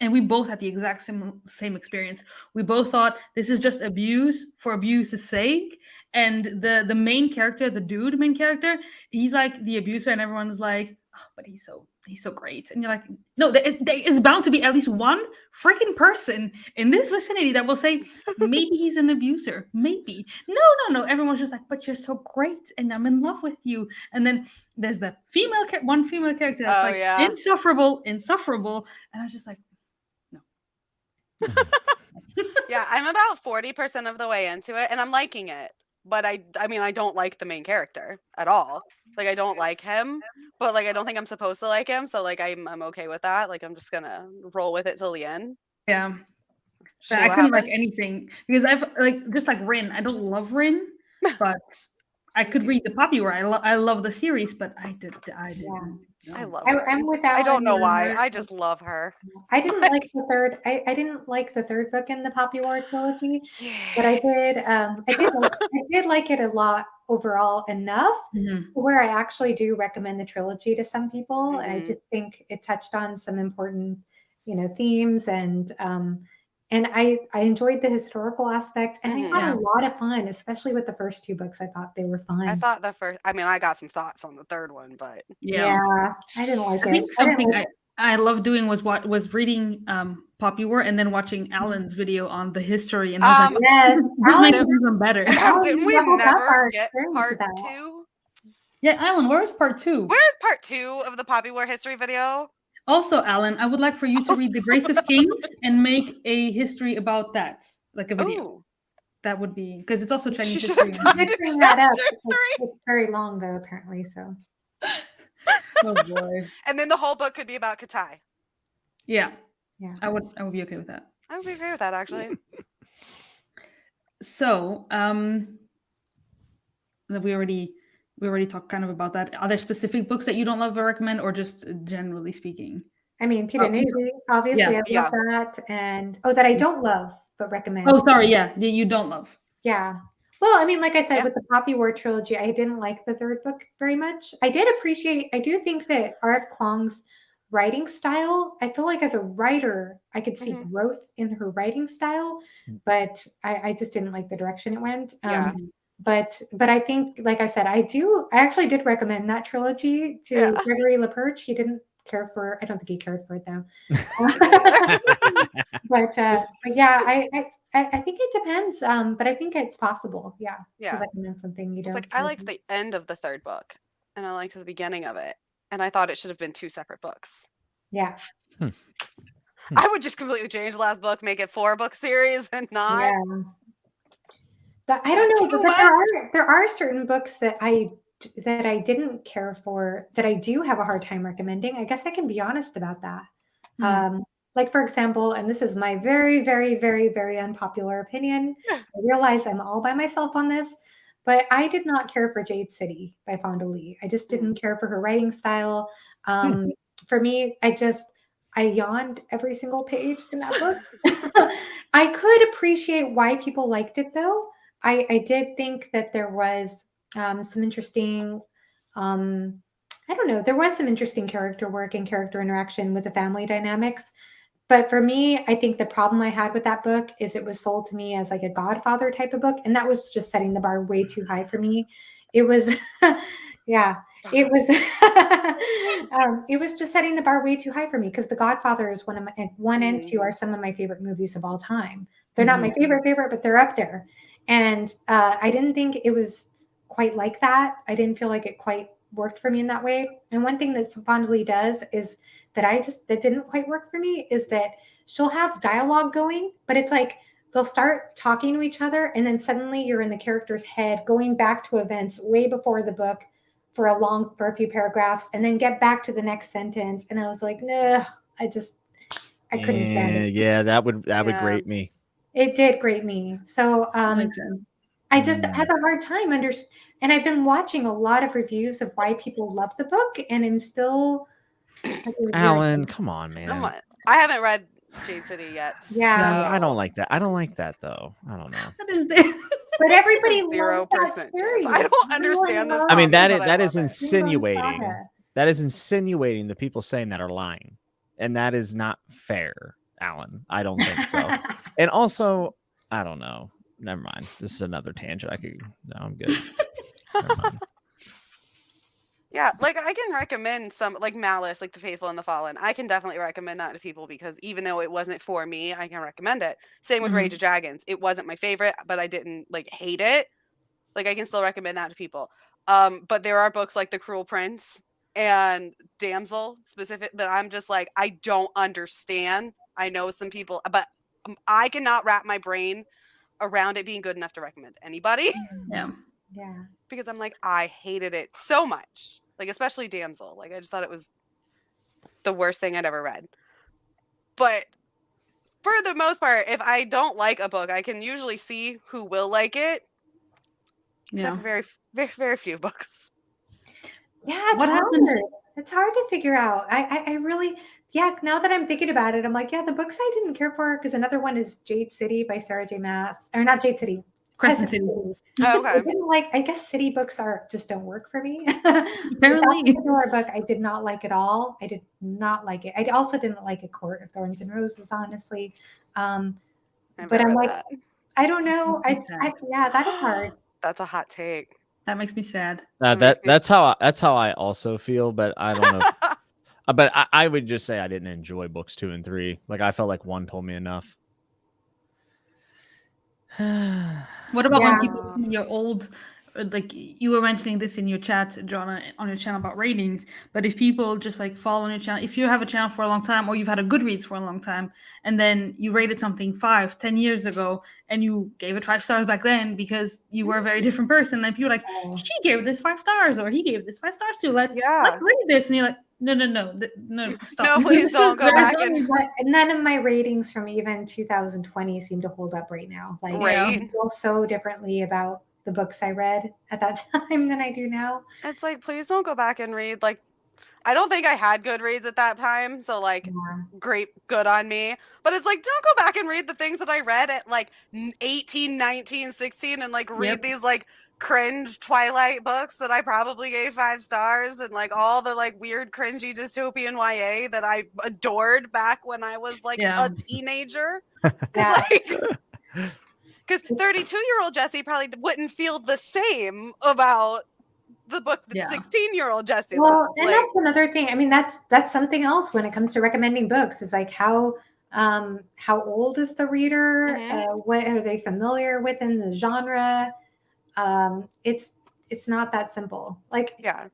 and we both had the exact same experience. We both thought this is just abuse for abuse's sake, and the main character, the main character, he's like the abuser, and everyone's like, oh, but he's so great. And you're like, no, there is bound to be at least one freaking person in this vicinity that will say, maybe he's an abuser. Maybe. No. Everyone's just like, but you're so great, and I'm in love with you. And then there's the one female character that's insufferable. And I was just like, no. Yeah, I'm about 40% of the way into it, and I'm liking it. But I mean, I don't like the main character at all. Like, I don't like him, but like, I don't think I'm supposed to like him. So like, I'm okay with that. Like, I'm just gonna roll with it till the end. Yeah. I couldn't like anything, because I've just like Rin. I don't love Rin, but I could read the Poppy War. I love the series, but I didn't. I love her. I'm with Alan. I don't know why. I just love her. I didn't like the third. I didn't like the third book in the Poppy War trilogy, but I did. I did like it a lot overall, enough where I actually do recommend the trilogy to some people. I just think it touched on some important, themes, and I enjoyed the historical aspect, and I had a lot of fun, especially with the first two books. I thought they were fun. I thought I got some thoughts on the third one, but yeah I didn't like it. I think something I love doing was reading Poppy War and then watching Alan's video on the history, and I was like, yes, this makes it even better. Didn't we never get part 2? Yeah, Alan, where's part 2? Where's part 2 of the Poppy War history video? Also, Alan, I would like for you to read The Grace of Kings and make a history about that, like a video. Ooh. That would be, because it's also Chinese history. Bring that up. It's very long though, apparently. So. Oh boy. And then the whole book could be about Katai. Yeah. I would be okay with that. I would be okay with that, actually. So, we already we already talked kind of about that. Are there specific books that you don't love but recommend, or just generally speaking? I mean, Peter Navy, obviously, I love that. And that I don't love but recommend. Oh, sorry, yeah, you don't love. Yeah. Well, I mean, like I said, with the Poppy War trilogy, I didn't like the third book very much. I do think that R.F. Kuang's writing style, I feel like as a writer, I could see growth in her writing style, but I just didn't like the direction it went. But I think, like I said, I actually did recommend that trilogy to Gregory LaPerche. He didn't care for, I don't think he cared for it though. but yeah, I think it depends. But I think it's possible. Yeah. To recommend something you don't. Like, I liked the end of the third book and I liked the beginning of it. And I thought it should have been 2 separate books. Yeah. I would just completely change the last book, make it 4-book series and not. Yeah. I don't know, but there are certain books that I didn't care for that I do have a hard time recommending. I guess I can be honest about that. Like, for example, and this is my very, very, very, very unpopular opinion. I realize I'm all by myself on this, but I did not care for Jade City by Fonda Lee. I just didn't care for her writing style. For me, I yawned every single page in that book. I could appreciate why people liked it, though. I did think that there was some interesting, I don't know, there was some interesting character work and character interaction with the family dynamics. But for me, I think the problem I had with that book is it was sold to me as like a Godfather type of book. And that was just setting the bar way too high for me. It was, it was just setting the bar way too high for me because The Godfather is one and 2 are some of my favorite movies of all time. They're not my favorite, but they're up there. And I didn't think it was quite like that. I didn't feel like it quite worked for me in that way. And one thing that Fonda Lee does is that didn't quite work for me is that she'll have dialogue going, but it's like they'll start talking to each other and then suddenly you're in the character's head going back to events way before the book for a few paragraphs and then get back to the next sentence. And I was like, nah, I couldn't stand it. Yeah, that would grate me. It did grate me. So I just have a hard time and I've been watching a lot of reviews of why people love the book and I'm still Alan, come on, man. Come on. I haven't read Jade City yet. Yeah. So I don't like that. I don't like that though. I don't know. What is this? But everybody 0% loves that series. I don't understand this. I mean, that comment, is but I love it. insinuating. That is insinuating the people saying that are lying. And that is not fair, Alan. I don't think so. And also, I don't know. Never mind. This is another tangent. I'm good. Never mind. Yeah, like I can recommend some like Malice, like The Faithful and the Fallen. I can definitely recommend that to people because even though it wasn't for me, I can recommend it. Same with Rage of Dragons. It wasn't my favorite, but I didn't like hate it. Like I can still recommend that to people. But there are books like The Cruel Prince and Damsel specific that I'm just like, I don't understand. I know some people, but I cannot wrap my brain around it being good enough to recommend anybody. Yeah. Yeah. Because I'm like, I hated it so much. Like, especially Damsel. Like, I just thought it was the worst thing I'd ever read. But for the most part, if I don't like a book, I can usually see who will like it. Except for very, very, very few books. Yeah, it's hard to figure out. I really, now that I'm thinking about it, I'm like, the books I didn't care for, because another one is Jade City by Sarah J. Maas. Or not Jade City. Crescent City. Oh, okay. I guess city books just don't work for me. Apparently. That particular book I did not like at all. I did not like it. I also didn't like A Court of Thorns and Roses, honestly. But I'm like, that. I don't know. That is hard. That's a hot take. That makes me sad. That's how I also feel, but I don't know. But I would just say I didn't enjoy books 2 and 3. Like I felt like 1 told me enough. What about when people in your old, like you were mentioning this in your chat, Johanna, on your channel about ratings, but if people just like follow on your channel, if you have a channel for a long time or you've had a Goodreads for a long time, and then you rated something 5-10 years ago and you gave it 5 stars back then because you were a very different person, then people are like, she gave this 5 stars or he gave this 5 stars too. Let's rate this. And you're like, no, stop. No, please don't go back. None of my ratings from even 2020 seem to hold up right now. Like I feel so differently about the books I read at that time than I do now. It's like, please don't go back and read. Like, I don't think I had Goodreads at that time, so like, Yeah. good on me. But it's like, don't go back and read the things that I read at like 18, 19, 16 and like read Yep. these like cringe Twilight books that I probably gave 5 stars and like all the like weird cringy dystopian YA that I adored back when I was like Yeah. a teenager. Yeah. Because 32-year-old Jessi probably wouldn't feel the same about the book that Yeah. 16-year-old Jessi Well, loves. and Like, that's another thing. I mean, that's something else when it comes to recommending books is like how old is the reader? Mhm. What are they familiar with in the genre? It's not that simple. Like, yeah.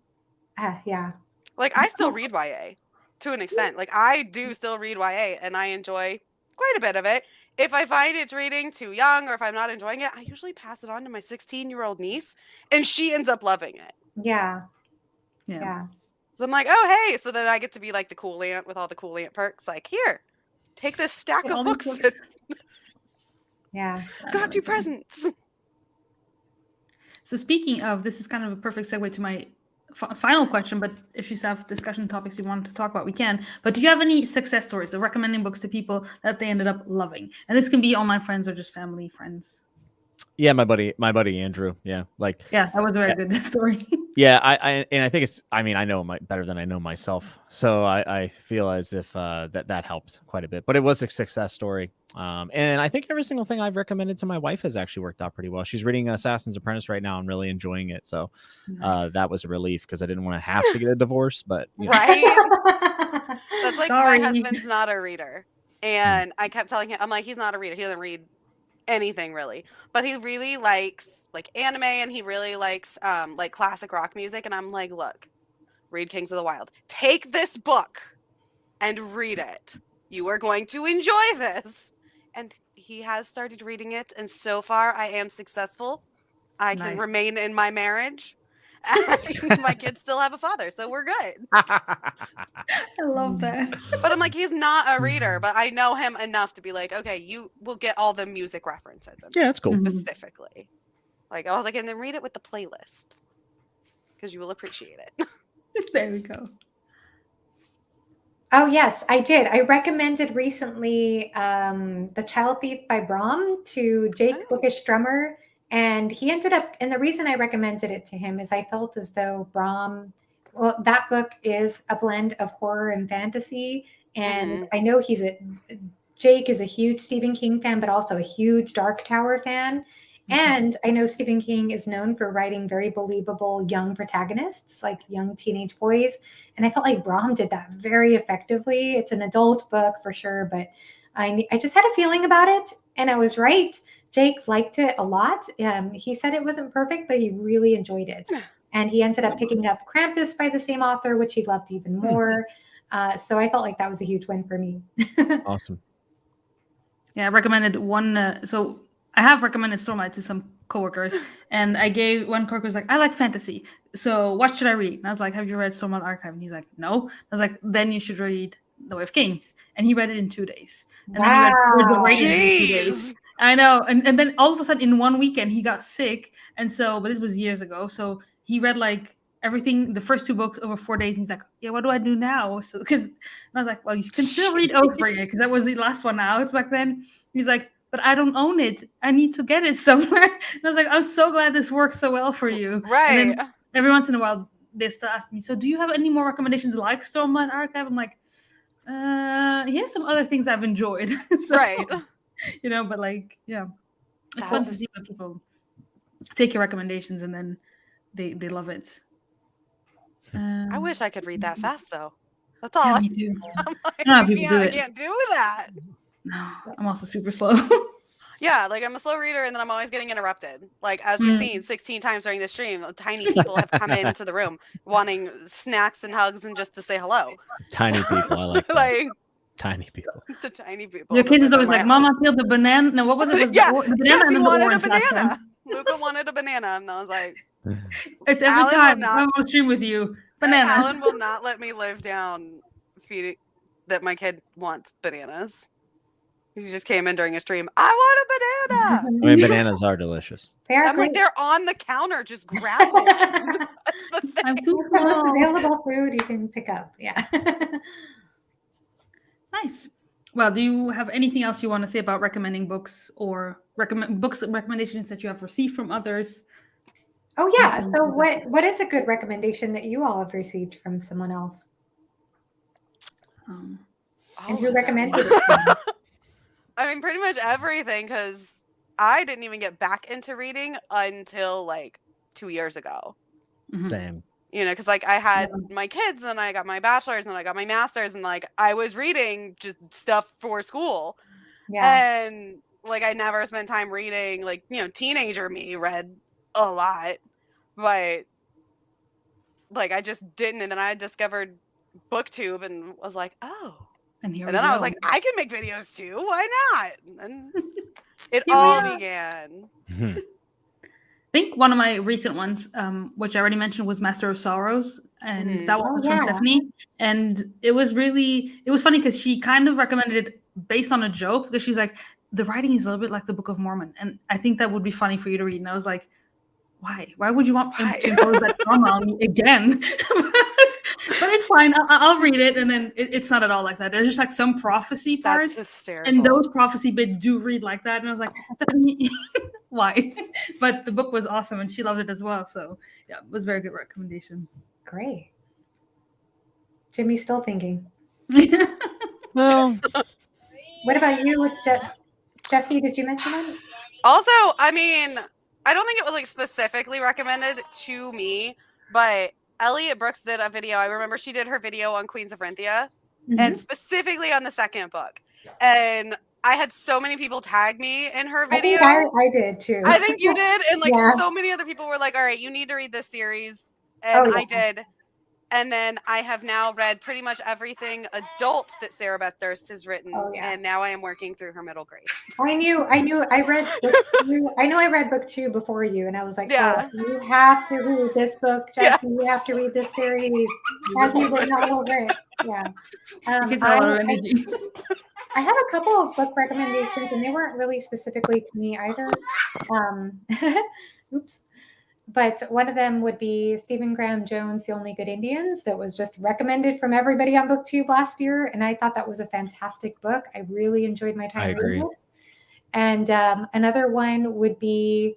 yeah. Like, I still read YA to an extent. Like, I do still read YA, and I enjoy quite a bit of it. If I find it's reading too young or if I'm not enjoying it, I usually pass it on to my 16-year-old niece, and she ends up loving it. Yeah. Yeah. Yeah. So I'm like, oh, hey. So then I get to be like the cool aunt with all the cool aunt perks. Like, here, take this stack Yeah, all of these books books. that Yeah. got you Amazing. presents. So speaking of, this is kind of a perfect segue to my final question, but if you have discussion topics you want to talk about, we can. But do you have any success stories of recommending books to people that they ended up loving? And this can be online friends or just family friends. Yeah, my buddy Andrew. Yeah, like Yeah, that was a very good story. yeah, I think it's. I mean, I know better than I know myself, so I feel as if that helped quite a bit. But it was a success story, and I think every single thing I've recommended to my wife has actually worked out pretty well. She's reading Assassin's Apprentice right now and really enjoying it. So Nice. that was a relief because I didn't want to have to get a divorce. But you know. Right? That's like Sorry. my husband's not a reader. And I kept telling him, I'm like, he's not a reader. He doesn't read anything really. But he really likes like anime and he really likes like classic rock music. And I'm like, look, read Kings of the Wild. Take this book and read it. You are going to enjoy this. And he has started reading it. And so far I am successful. I can Nice. remain in my marriage. And my kids still have a father, so we're good. I love that. But I'm like, he's not a reader, but I know him enough to be like, okay, you will get all the music references in Yeah, that's cool. Mhm. specifically. Like, I was like, and then read it with the playlist because you will appreciate it. There we go. Oh, yes, I did. I recommended recently The Child Thief by Brahm to Jake Oh. Bookish Drummer. And he ended up, and the reason I recommended it to him is I felt as though Brahm, well, that book is a blend of horror and fantasy. And I know Jake is a huge Stephen King fan, but also a huge Dark Tower fan. And I know Stephen King is known for writing very believable young protagonists, like young teenage boys. And I felt like Brahm did that very effectively. It's an adult book for sure, but I just had a feeling about it. And I was right. Jake liked it a lot. He said it wasn't perfect, but he really enjoyed it. And he ended up picking up Krampus by the same author, which he loved even more. So I felt like that was a huge win for me. Awesome. Yeah, I recommended one. So I have recommended Stormlight to some coworkers, and I gave one coworker was like, "I like fantasy, so what should I read?" And I was like, "Have you read Stormlight Archive?" And he's like, "No." I was like, "Then you should read The Way of Kings." And he read it in 2 days. And then he read Words of Radiance in 2 days. I know, and then all of a sudden in one weekend he got sick, and so but this was years ago. So he read like everything, the first 2 books over 4 days. And he's like, "Yeah, what do I do now?" So because I was like, "Well, you can still read Oathbringer because that was the last one out back then." He's like, "But I don't own it. I need to get it somewhere." And I was like, "I'm so glad this works so well for you." Right. And then every once in a while they still ask me, "So do you have any more recommendations like Stormlight Archive?" I'm like, here's some other things I've enjoyed. So, Right. you know, but like, yeah, it's fun to see when people take your recommendations and then they love it. I wish I could read that fast though. That's all. Yeah, me too. I'm like, I know people do I it. can't do that. No, I'm also super slow. Yeah, like I'm a slow reader and then I'm always getting interrupted. Like as you've seen 16 times during the stream, tiny people have come into the room wanting snacks and hugs and just to say hello. Tiny people, I like that. Like Tiny people. the tiny people. Your that kids is live in always my like, "Mama, house. peel the banana." No, what was it? It was Yeah, the banana yes, and he then the wanted a orange last time. banana. Luca wanted a banana, and I was like, It's every Alan will time not- I'm on stream with you. Bananas. Alan will not let me live down feeding that my kid wants bananas. He just came in during a stream. I want a banana. I mean, bananas are delicious. They are I'm like, great. they're on the counter. Just grab them. That's the thing. I'm too It's the most small. available food you can pick up. Yeah. Nice. Well, do you have anything else you want to say about recommending books or recommendations that you have received from others? Oh yeah. Mhm. So what is a good recommendation that you all have received from someone else? And All who of them. recommended it to you? I mean, pretty much everything, because I didn't even get back into reading until like 2 years ago. Mhm. Same. You know, because like I had Yeah. my kids, and I got my bachelor's, and then I got my master's, and like I was reading just stuff for school. Yeah. And like I never spent time reading. Like, you know, teenager me read a lot, but like I just didn't. And then I discovered BookTube and was like, oh. And here And we then I was go. like, I can make videos too. Why not? And it Here we all are. began. I think one of my recent ones, which I already mentioned, was Master of Sorrows, and Mhm. that one Oh, was yeah. from Stephanie. And it was funny because she kind of recommended it based on a joke, because she's like, the writing is a little bit like the Book of Mormon, and I think that would be funny for you to read. And I was like, why? Why would you want him Why? to impose that trauma on me again? but it's fine. I'll read it, and then it's not at all like that. There's just like some prophecy That's parts, hysterical. and those prophecy bits do read like that. And I was like, Stephanie, why? But the book was awesome, and she loved it as well. So yeah, it was a very good recommendation. Great. Jimmy's still thinking. Well, What about you, Jessie? Did you mention it? Also, I mean, I don't think it was like specifically recommended to me, but Elliot Brooks did a video. I remember she did her video on Queens of Renthia, and specifically on the second book. And I had so many people tag me in her I video. think I did too. I think you did. And like Yeah. so many other people were like, all right, you need to read this series. And Oh, yeah. I did. And then I have now read pretty much everything adult that Sarah Beth Durst has written. Oh, yeah. And now I am working through her middle grade. I read book 2. I know I read book 2 before you, and I was like, Yeah. oh, you have to read this book, Yeah. Jessie. You have to read this series. As you were not over it. Yeah. You can tell a lot of energy. I have a couple of book recommendations, and they weren't really specifically to me either. Oops. But one of them would be Stephen Graham Jones' The Only Good Indians, that was just recommended from everybody on BookTube last year. And I thought that was a fantastic book. I really enjoyed my time I agree. reading it. And another one would be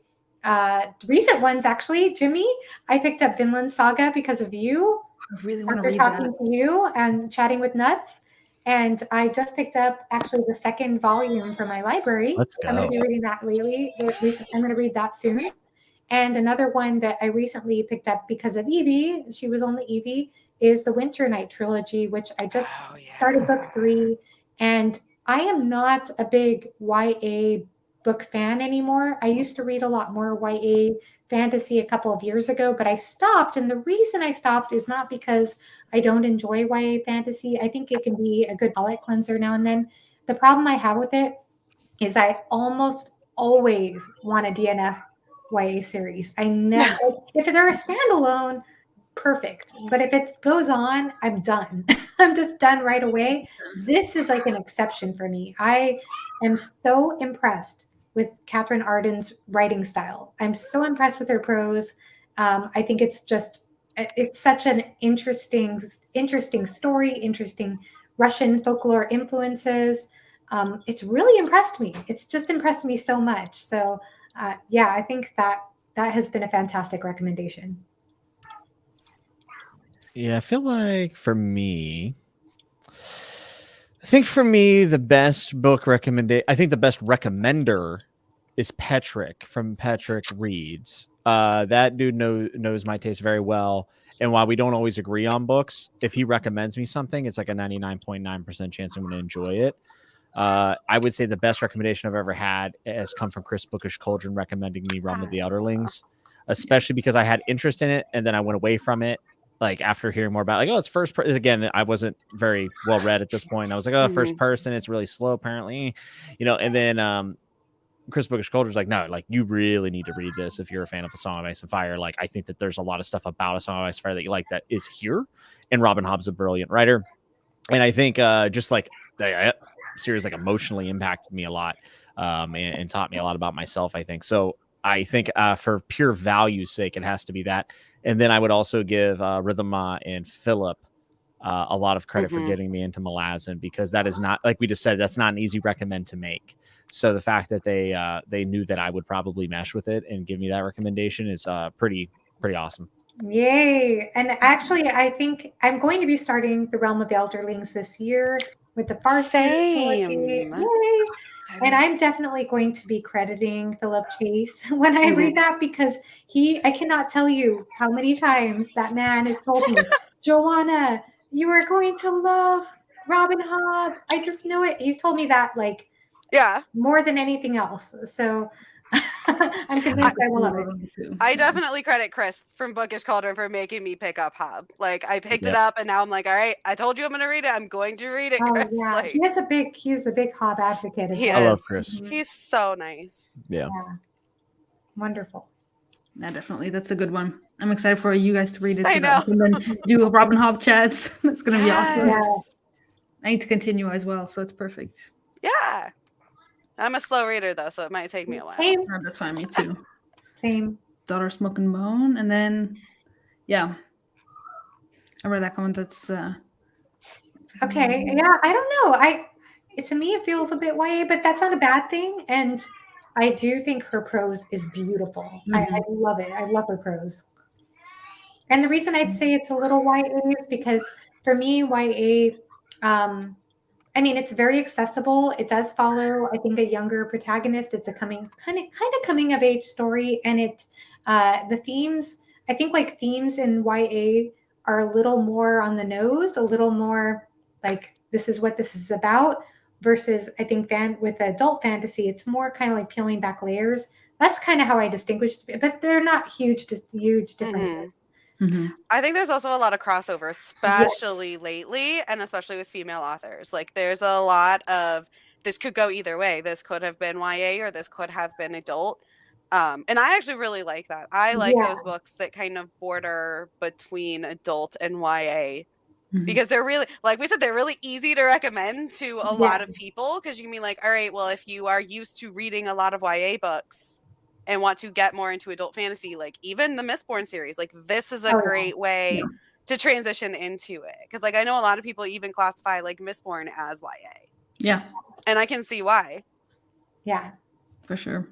recent ones, actually. Jimmy, I picked up Vinland Saga because of you. I really want to After read talking that. to you and chatting with Nuts. And I just picked up actually the second volume for my library. Let's I'm going go. to be reading that lately. I'm going to read that soon. And another one that I recently picked up because of Evie, she was only Evie, is the Winter Night trilogy, which I just started book 3. And I am not a big YA book fan anymore. I used to read a lot more YA fantasy a couple of years ago, but I stopped. And the reason I stopped is not because I don't enjoy YA fantasy. I think it can be a good palate cleanser now and then. The problem I have with it is I almost always want a DNF YA series. I never, if they're a standalone, perfect. But if it goes on, I'm done. I'm just done right away. This is like an exception for me. I am so impressed with Catherine Arden's writing style. I'm so impressed with her prose. I think it's such an interesting story, interesting Russian folklore influences. It's really impressed me. It's just impressed me so much. So yeah, I think that has been a fantastic recommendation. Yeah, I feel like for me, the best book I think the best recommender is Petrick from Petrick Reads. That dude knows my taste very well. And while we don't always agree on books, if he recommends me something, it's like a 99.9% chance I'm going to enjoy it. I would say the best recommendation I've ever had has come from Chris Bookish Cauldron recommending me Realm of the Outerlings, especially because I had interest in it and then I went away from it. Like after hearing more about, like, oh, it's first person. Again, I wasn't very well read at this point. I was like, oh, first person, it's really slow, apparently, And then Chris Bookish Cauldron's like, no, like you really need to read this if you're a fan of A Song of Ice and Fire. Like, I think that there's a lot of stuff about A Song of Ice and Fire that you like that is here. And Robin Hobb's a brilliant writer, and I think just like series like emotionally impacted me a lot, and taught me a lot about myself, I think. So I think for pure value's sake, it has to be that. And then I would also give Rhythma and Philip a lot of credit for getting me into Malazan, because that is not, like we just said, that's not an easy recommend to make. So the fact that they knew that I would probably mesh with it and give me that recommendation is pretty awesome. Yay. And actually, I think I'm going to be starting The Realm of the Elderlings this year with the Farseer trilogy. Same. Yay. And I'm definitely going to be crediting Philip Chase when I read that, because I cannot tell you how many times that man has told me, Johanna, you are going to love Robin Hobb. I just know it. He's told me that like more than anything else. So I'm convinced I will love it. I definitely credit Chris from Bookish Cauldron for making me pick up Hobb. Like I picked it up and now I'm like, all right, I told you I'm going to read it. I'm going to read it, Chris. Yeah. Like, He's a big Hobb advocate. I love Chris. He's so nice. Yeah. Wonderful. Yeah, definitely. That's a good one. I'm excited for you guys to read it. I know. And then do a Robin Hobb chats. That's going to be awesome. Yeah. I need to continue as well, so it's perfect. Yeah. I'm a slow reader though, so it might take me a while. Same. Oh, that's fine. Me too. Same. Daughter Smoking Bone. And then, yeah. I read that comment. That's okay. Yeah, I don't know. To me it feels a bit YA, but that's not a bad thing. And I do think her prose is beautiful. I love it. I love her prose. And the reason I'd say it's a little YA is because for me, YA, I mean, it's very accessible. It does follow, I think, a younger protagonist. It's a kind of coming of age story, and the themes, I think, like themes in YA are a little more on the nose, a little more like this is what this is about. Versus, I think, with adult fantasy, it's more kind of like peeling back layers. That's kind of how I distinguish, but they're not huge differences. I think there's also a lot of crossover, especially lately, and especially with female authors. Like there's a lot of, this could go either way. This could have been YA or this could have been adult. And I actually really like that. I like those books that kind of border between adult and YA. Because they're really, like we said, they're really easy to recommend to a lot of people, because you can be like, all right, well, if you are used to reading a lot of YA books and want to get more into adult fantasy, like even the Mistborn series, like this is a great way to transition into it. Because like I know a lot of people even classify like Mistborn as YA. Yeah. And I can see why. Yeah. For sure.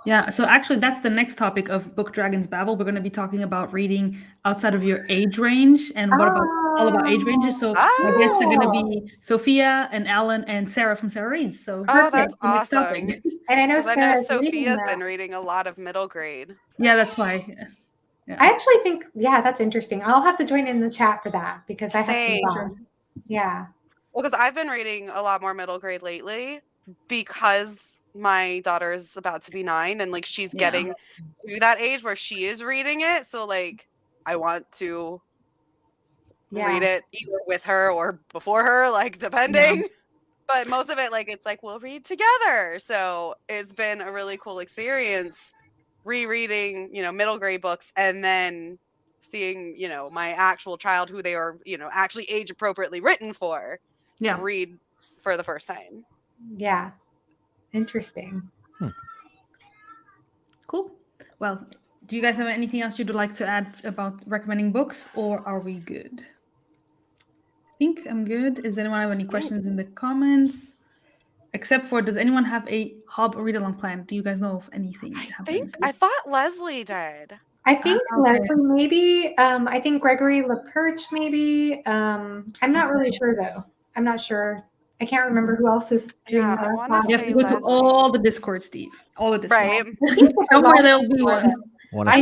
Yeah, so actually that's the next topic of Bookdragons Babble. We're going to be talking about reading outside of your age range and what about all about age ranges. So my guests are going to be Sophia and Alan and Sarah from Sarah Reads. So that's awesome. And I know Sophia's been reading a lot of middle grade. Yeah, that's why. Yeah. I actually think, that's interesting. I'll have to join in the chat for that because I have to. Yeah. Well, because I've been reading a lot more middle grade lately because my daughter is about to be 9 and like she's getting to that age where she is reading it. So like I want to read it either with her or before her, like depending. Yeah. But most of it, like it's like we'll read together. So it's been a really cool experience rereading, middle grade books and then seeing, my actual child who they are, actually age appropriately written for. Read for the first time. Yeah. Interesting. Cool. Well, do you guys have anything else you'd like to add about recommending books, or are we good? I think I'm good. Does anyone have any questions in the comments? Except for, does anyone have a Hobb read-along plan? Do you guys know of anything? I thought Leslie did. I think Leslie maybe. I think Gregory LaPerche maybe. I'm not really sure though. I'm not sure. I can't remember who else is doing that. You have to go to all the Discord, Steve. All the Discord. Right. Somewhere there'll be one. I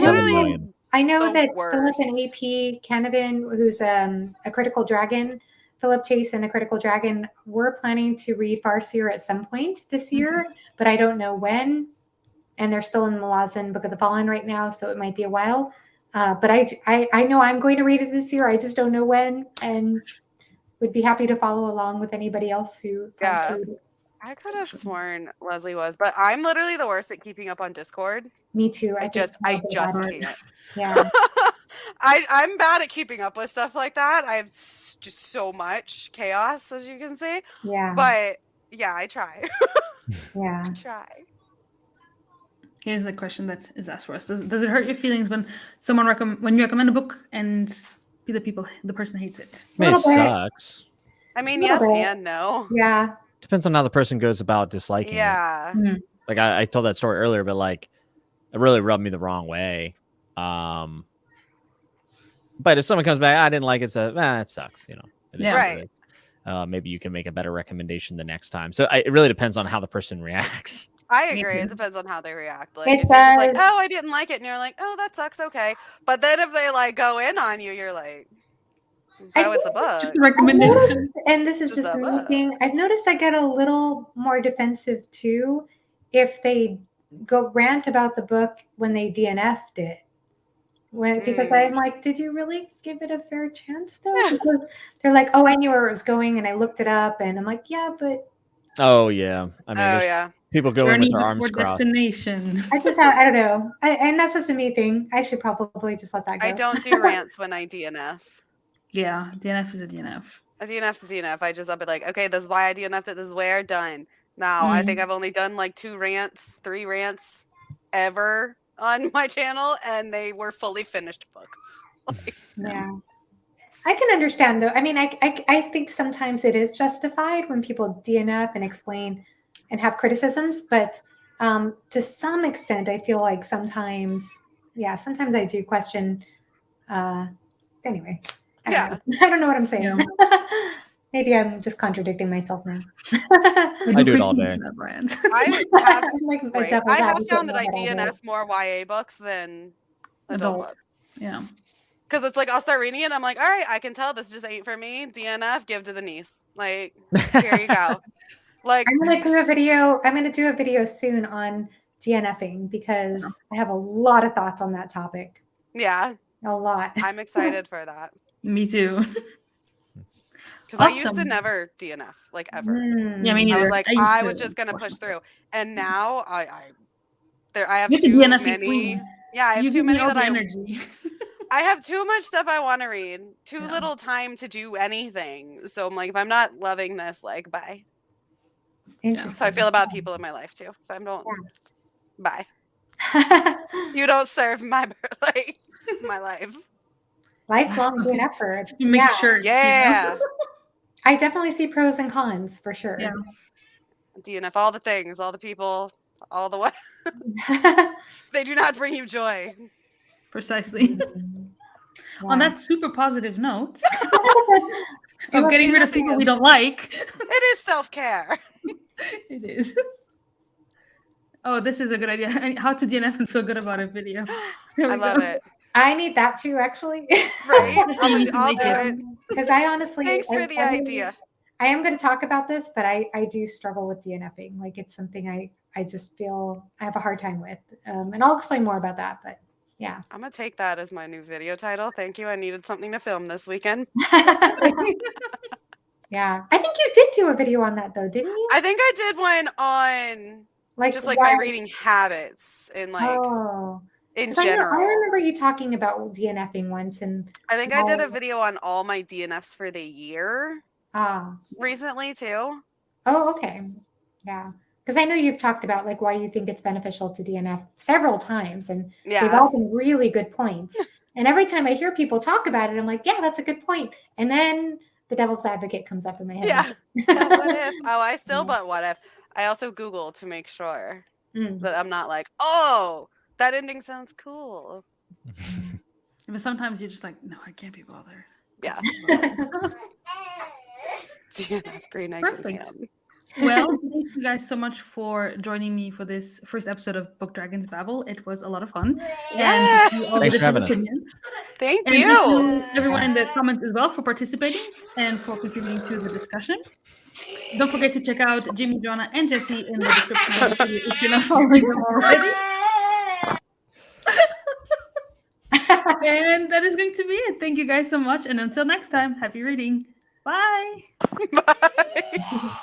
know that Philip and AP Canavan, who's a Critical Dragon, Philip Chase and a Critical Dragon, were planning to read Farseer at some point this year, but I don't know when. And they're still in the Malazan Book of the Fallen right now, so it might be a while. But I know I'm going to read it this year. I just don't know when, and would be happy to follow along with anybody else who plans to read it. I could have sworn Leslie was, but I'm literally the worst at keeping up on Discord. Me too. I just can't. Yeah. I'm bad at keeping up with stuff like that. I have just so much chaos, as you can see. Yeah. But yeah, I try. Yeah. I try. Here's a question that is asked for us: Does it hurt your feelings when when you recommend a book and the person hates it? I mean, it Little bit. sucks. I mean, Little yes bit. and no. Yeah. Depends on how the person goes about disliking it. Yeah. Like I told that story earlier, but like it really rubbed me the wrong way. But if someone comes back, I didn't like it, so it sucks. You know, it is Yeah. what Right. it is. Maybe you can make a better recommendation the next time. So it really depends on how the person reacts. I Me agree. too. It depends on how they react. Like, It if you're just like, does. oh, I didn't like it, and you're like, oh, that sucks, okay. But then if they like go in on you, you're like, I oh, it's a think book. Just a recommendation. And this is Just just a me book. thinking, I've noticed I get a little more defensive too if they go rant about the book when they DNF'd it. Because I'm like, did you really give it a fair chance though? Because they're like, oh, I knew where it was going and I looked it up, and I'm like, yeah, but Oh yeah, I mean, Oh there's yeah. people go in Journey with their arms before crossed. destination. I don't know. And that's just a me thing. I should probably just let that go. I don't do rants when I DNF. Yeah, DNF is a DNF. A DNF's a DNF. I'll be like, okay, this is why I DNF'd it. This is where done. Now, I think I've only done like 3 rants ever on my channel, and they were fully finished books. Like, Yeah. I can understand though. I mean, I think sometimes it is justified when people DNF and explain and have criticisms, but to some extent, I feel like sometimes I do question. Anyway, I don't know what I'm saying. Yeah. Maybe I'm just contradicting myself now. I do it all day. I have, I'm like a right. devil's I have advocate found that in I my head all day. DNF more YA books than adult Adult. books. Yeah. Because it's like I'll start reading it and I'm like, all right, I can tell this just ain't for me. DNF, give to the niece. Like, here you go. Like, I'm gonna do a video. I'm gonna do a video soon on DNFing because I have a lot of thoughts on that topic. yeah, A lot. I'm excited for that. Me too. Because I used to Awesome. never DNF, like, ever. Yeah, me neither. I was like, used I to was just gonna force push myself. through, and now I have You have to too DNF many. queen. Yeah, I have You too give me many all that the I energy. I have too much stuff I want to read, too Yeah. little time to do anything. So I'm like, if I'm not loving this, like, bye. Interesting. So I feel about people in my life too. If I don't, bye. You don't serve my like my life. Lifelong DNFer. You make Yeah. shirts. Yeah. I definitely see pros and cons for sure. Yeah. DNF all the things, all the people, all the what. They do not bring you joy. Precisely. On that super positive note Do of getting rid of DNFing people is- we don't like. It is self-care. It is. Oh, this is a good idea. How to DNF and feel good about a video. There I we love go. it. I need that too, actually. Right? Just so you can I'll make do it. it. Because I honestly, Thanks for the idea. I am going to talk about this, but I do struggle with DNFing. Like it's something I just feel I have a hard time with. And I'll explain more about that, but yeah. I'm gonna take that as my new video title. Thank you. I needed something to film this weekend. Yeah. I think you did do a video on that though, didn't you? I think I did one on just like my reading habits and like in 'cause general. I remember you talking about DNFing once, and I think I did a video on all my DNFs for the year recently too. Oh, okay. Yeah. Because I know you've talked about like why you think it's beneficial to DNF several times, and they've all been really good points. And every time I hear people talk about it, I'm like, yeah, that's a good point. And then the devil's advocate comes up in my head. Yeah. But what if? Oh, I still but what if? I also Google to make sure that I'm not like, oh, that ending sounds cool. But sometimes you're just like, no, I can't be bothered. Yeah. DNF, green eggs and Perfect. ham. Well, thank you guys so much for joining me for this first episode of Bookdragons Babble. It was a lot of fun. Yeah. And all Thanks the for having different us. opinions. Thank And you. thank you everyone in the comments as well for participating and for contributing to the discussion. Don't forget to check out Jimmy, Johanna, and Jessi in the description of the video if you're not following them already. And that is going to be it. Thank you guys so much. And until next time, happy reading. Bye. Bye.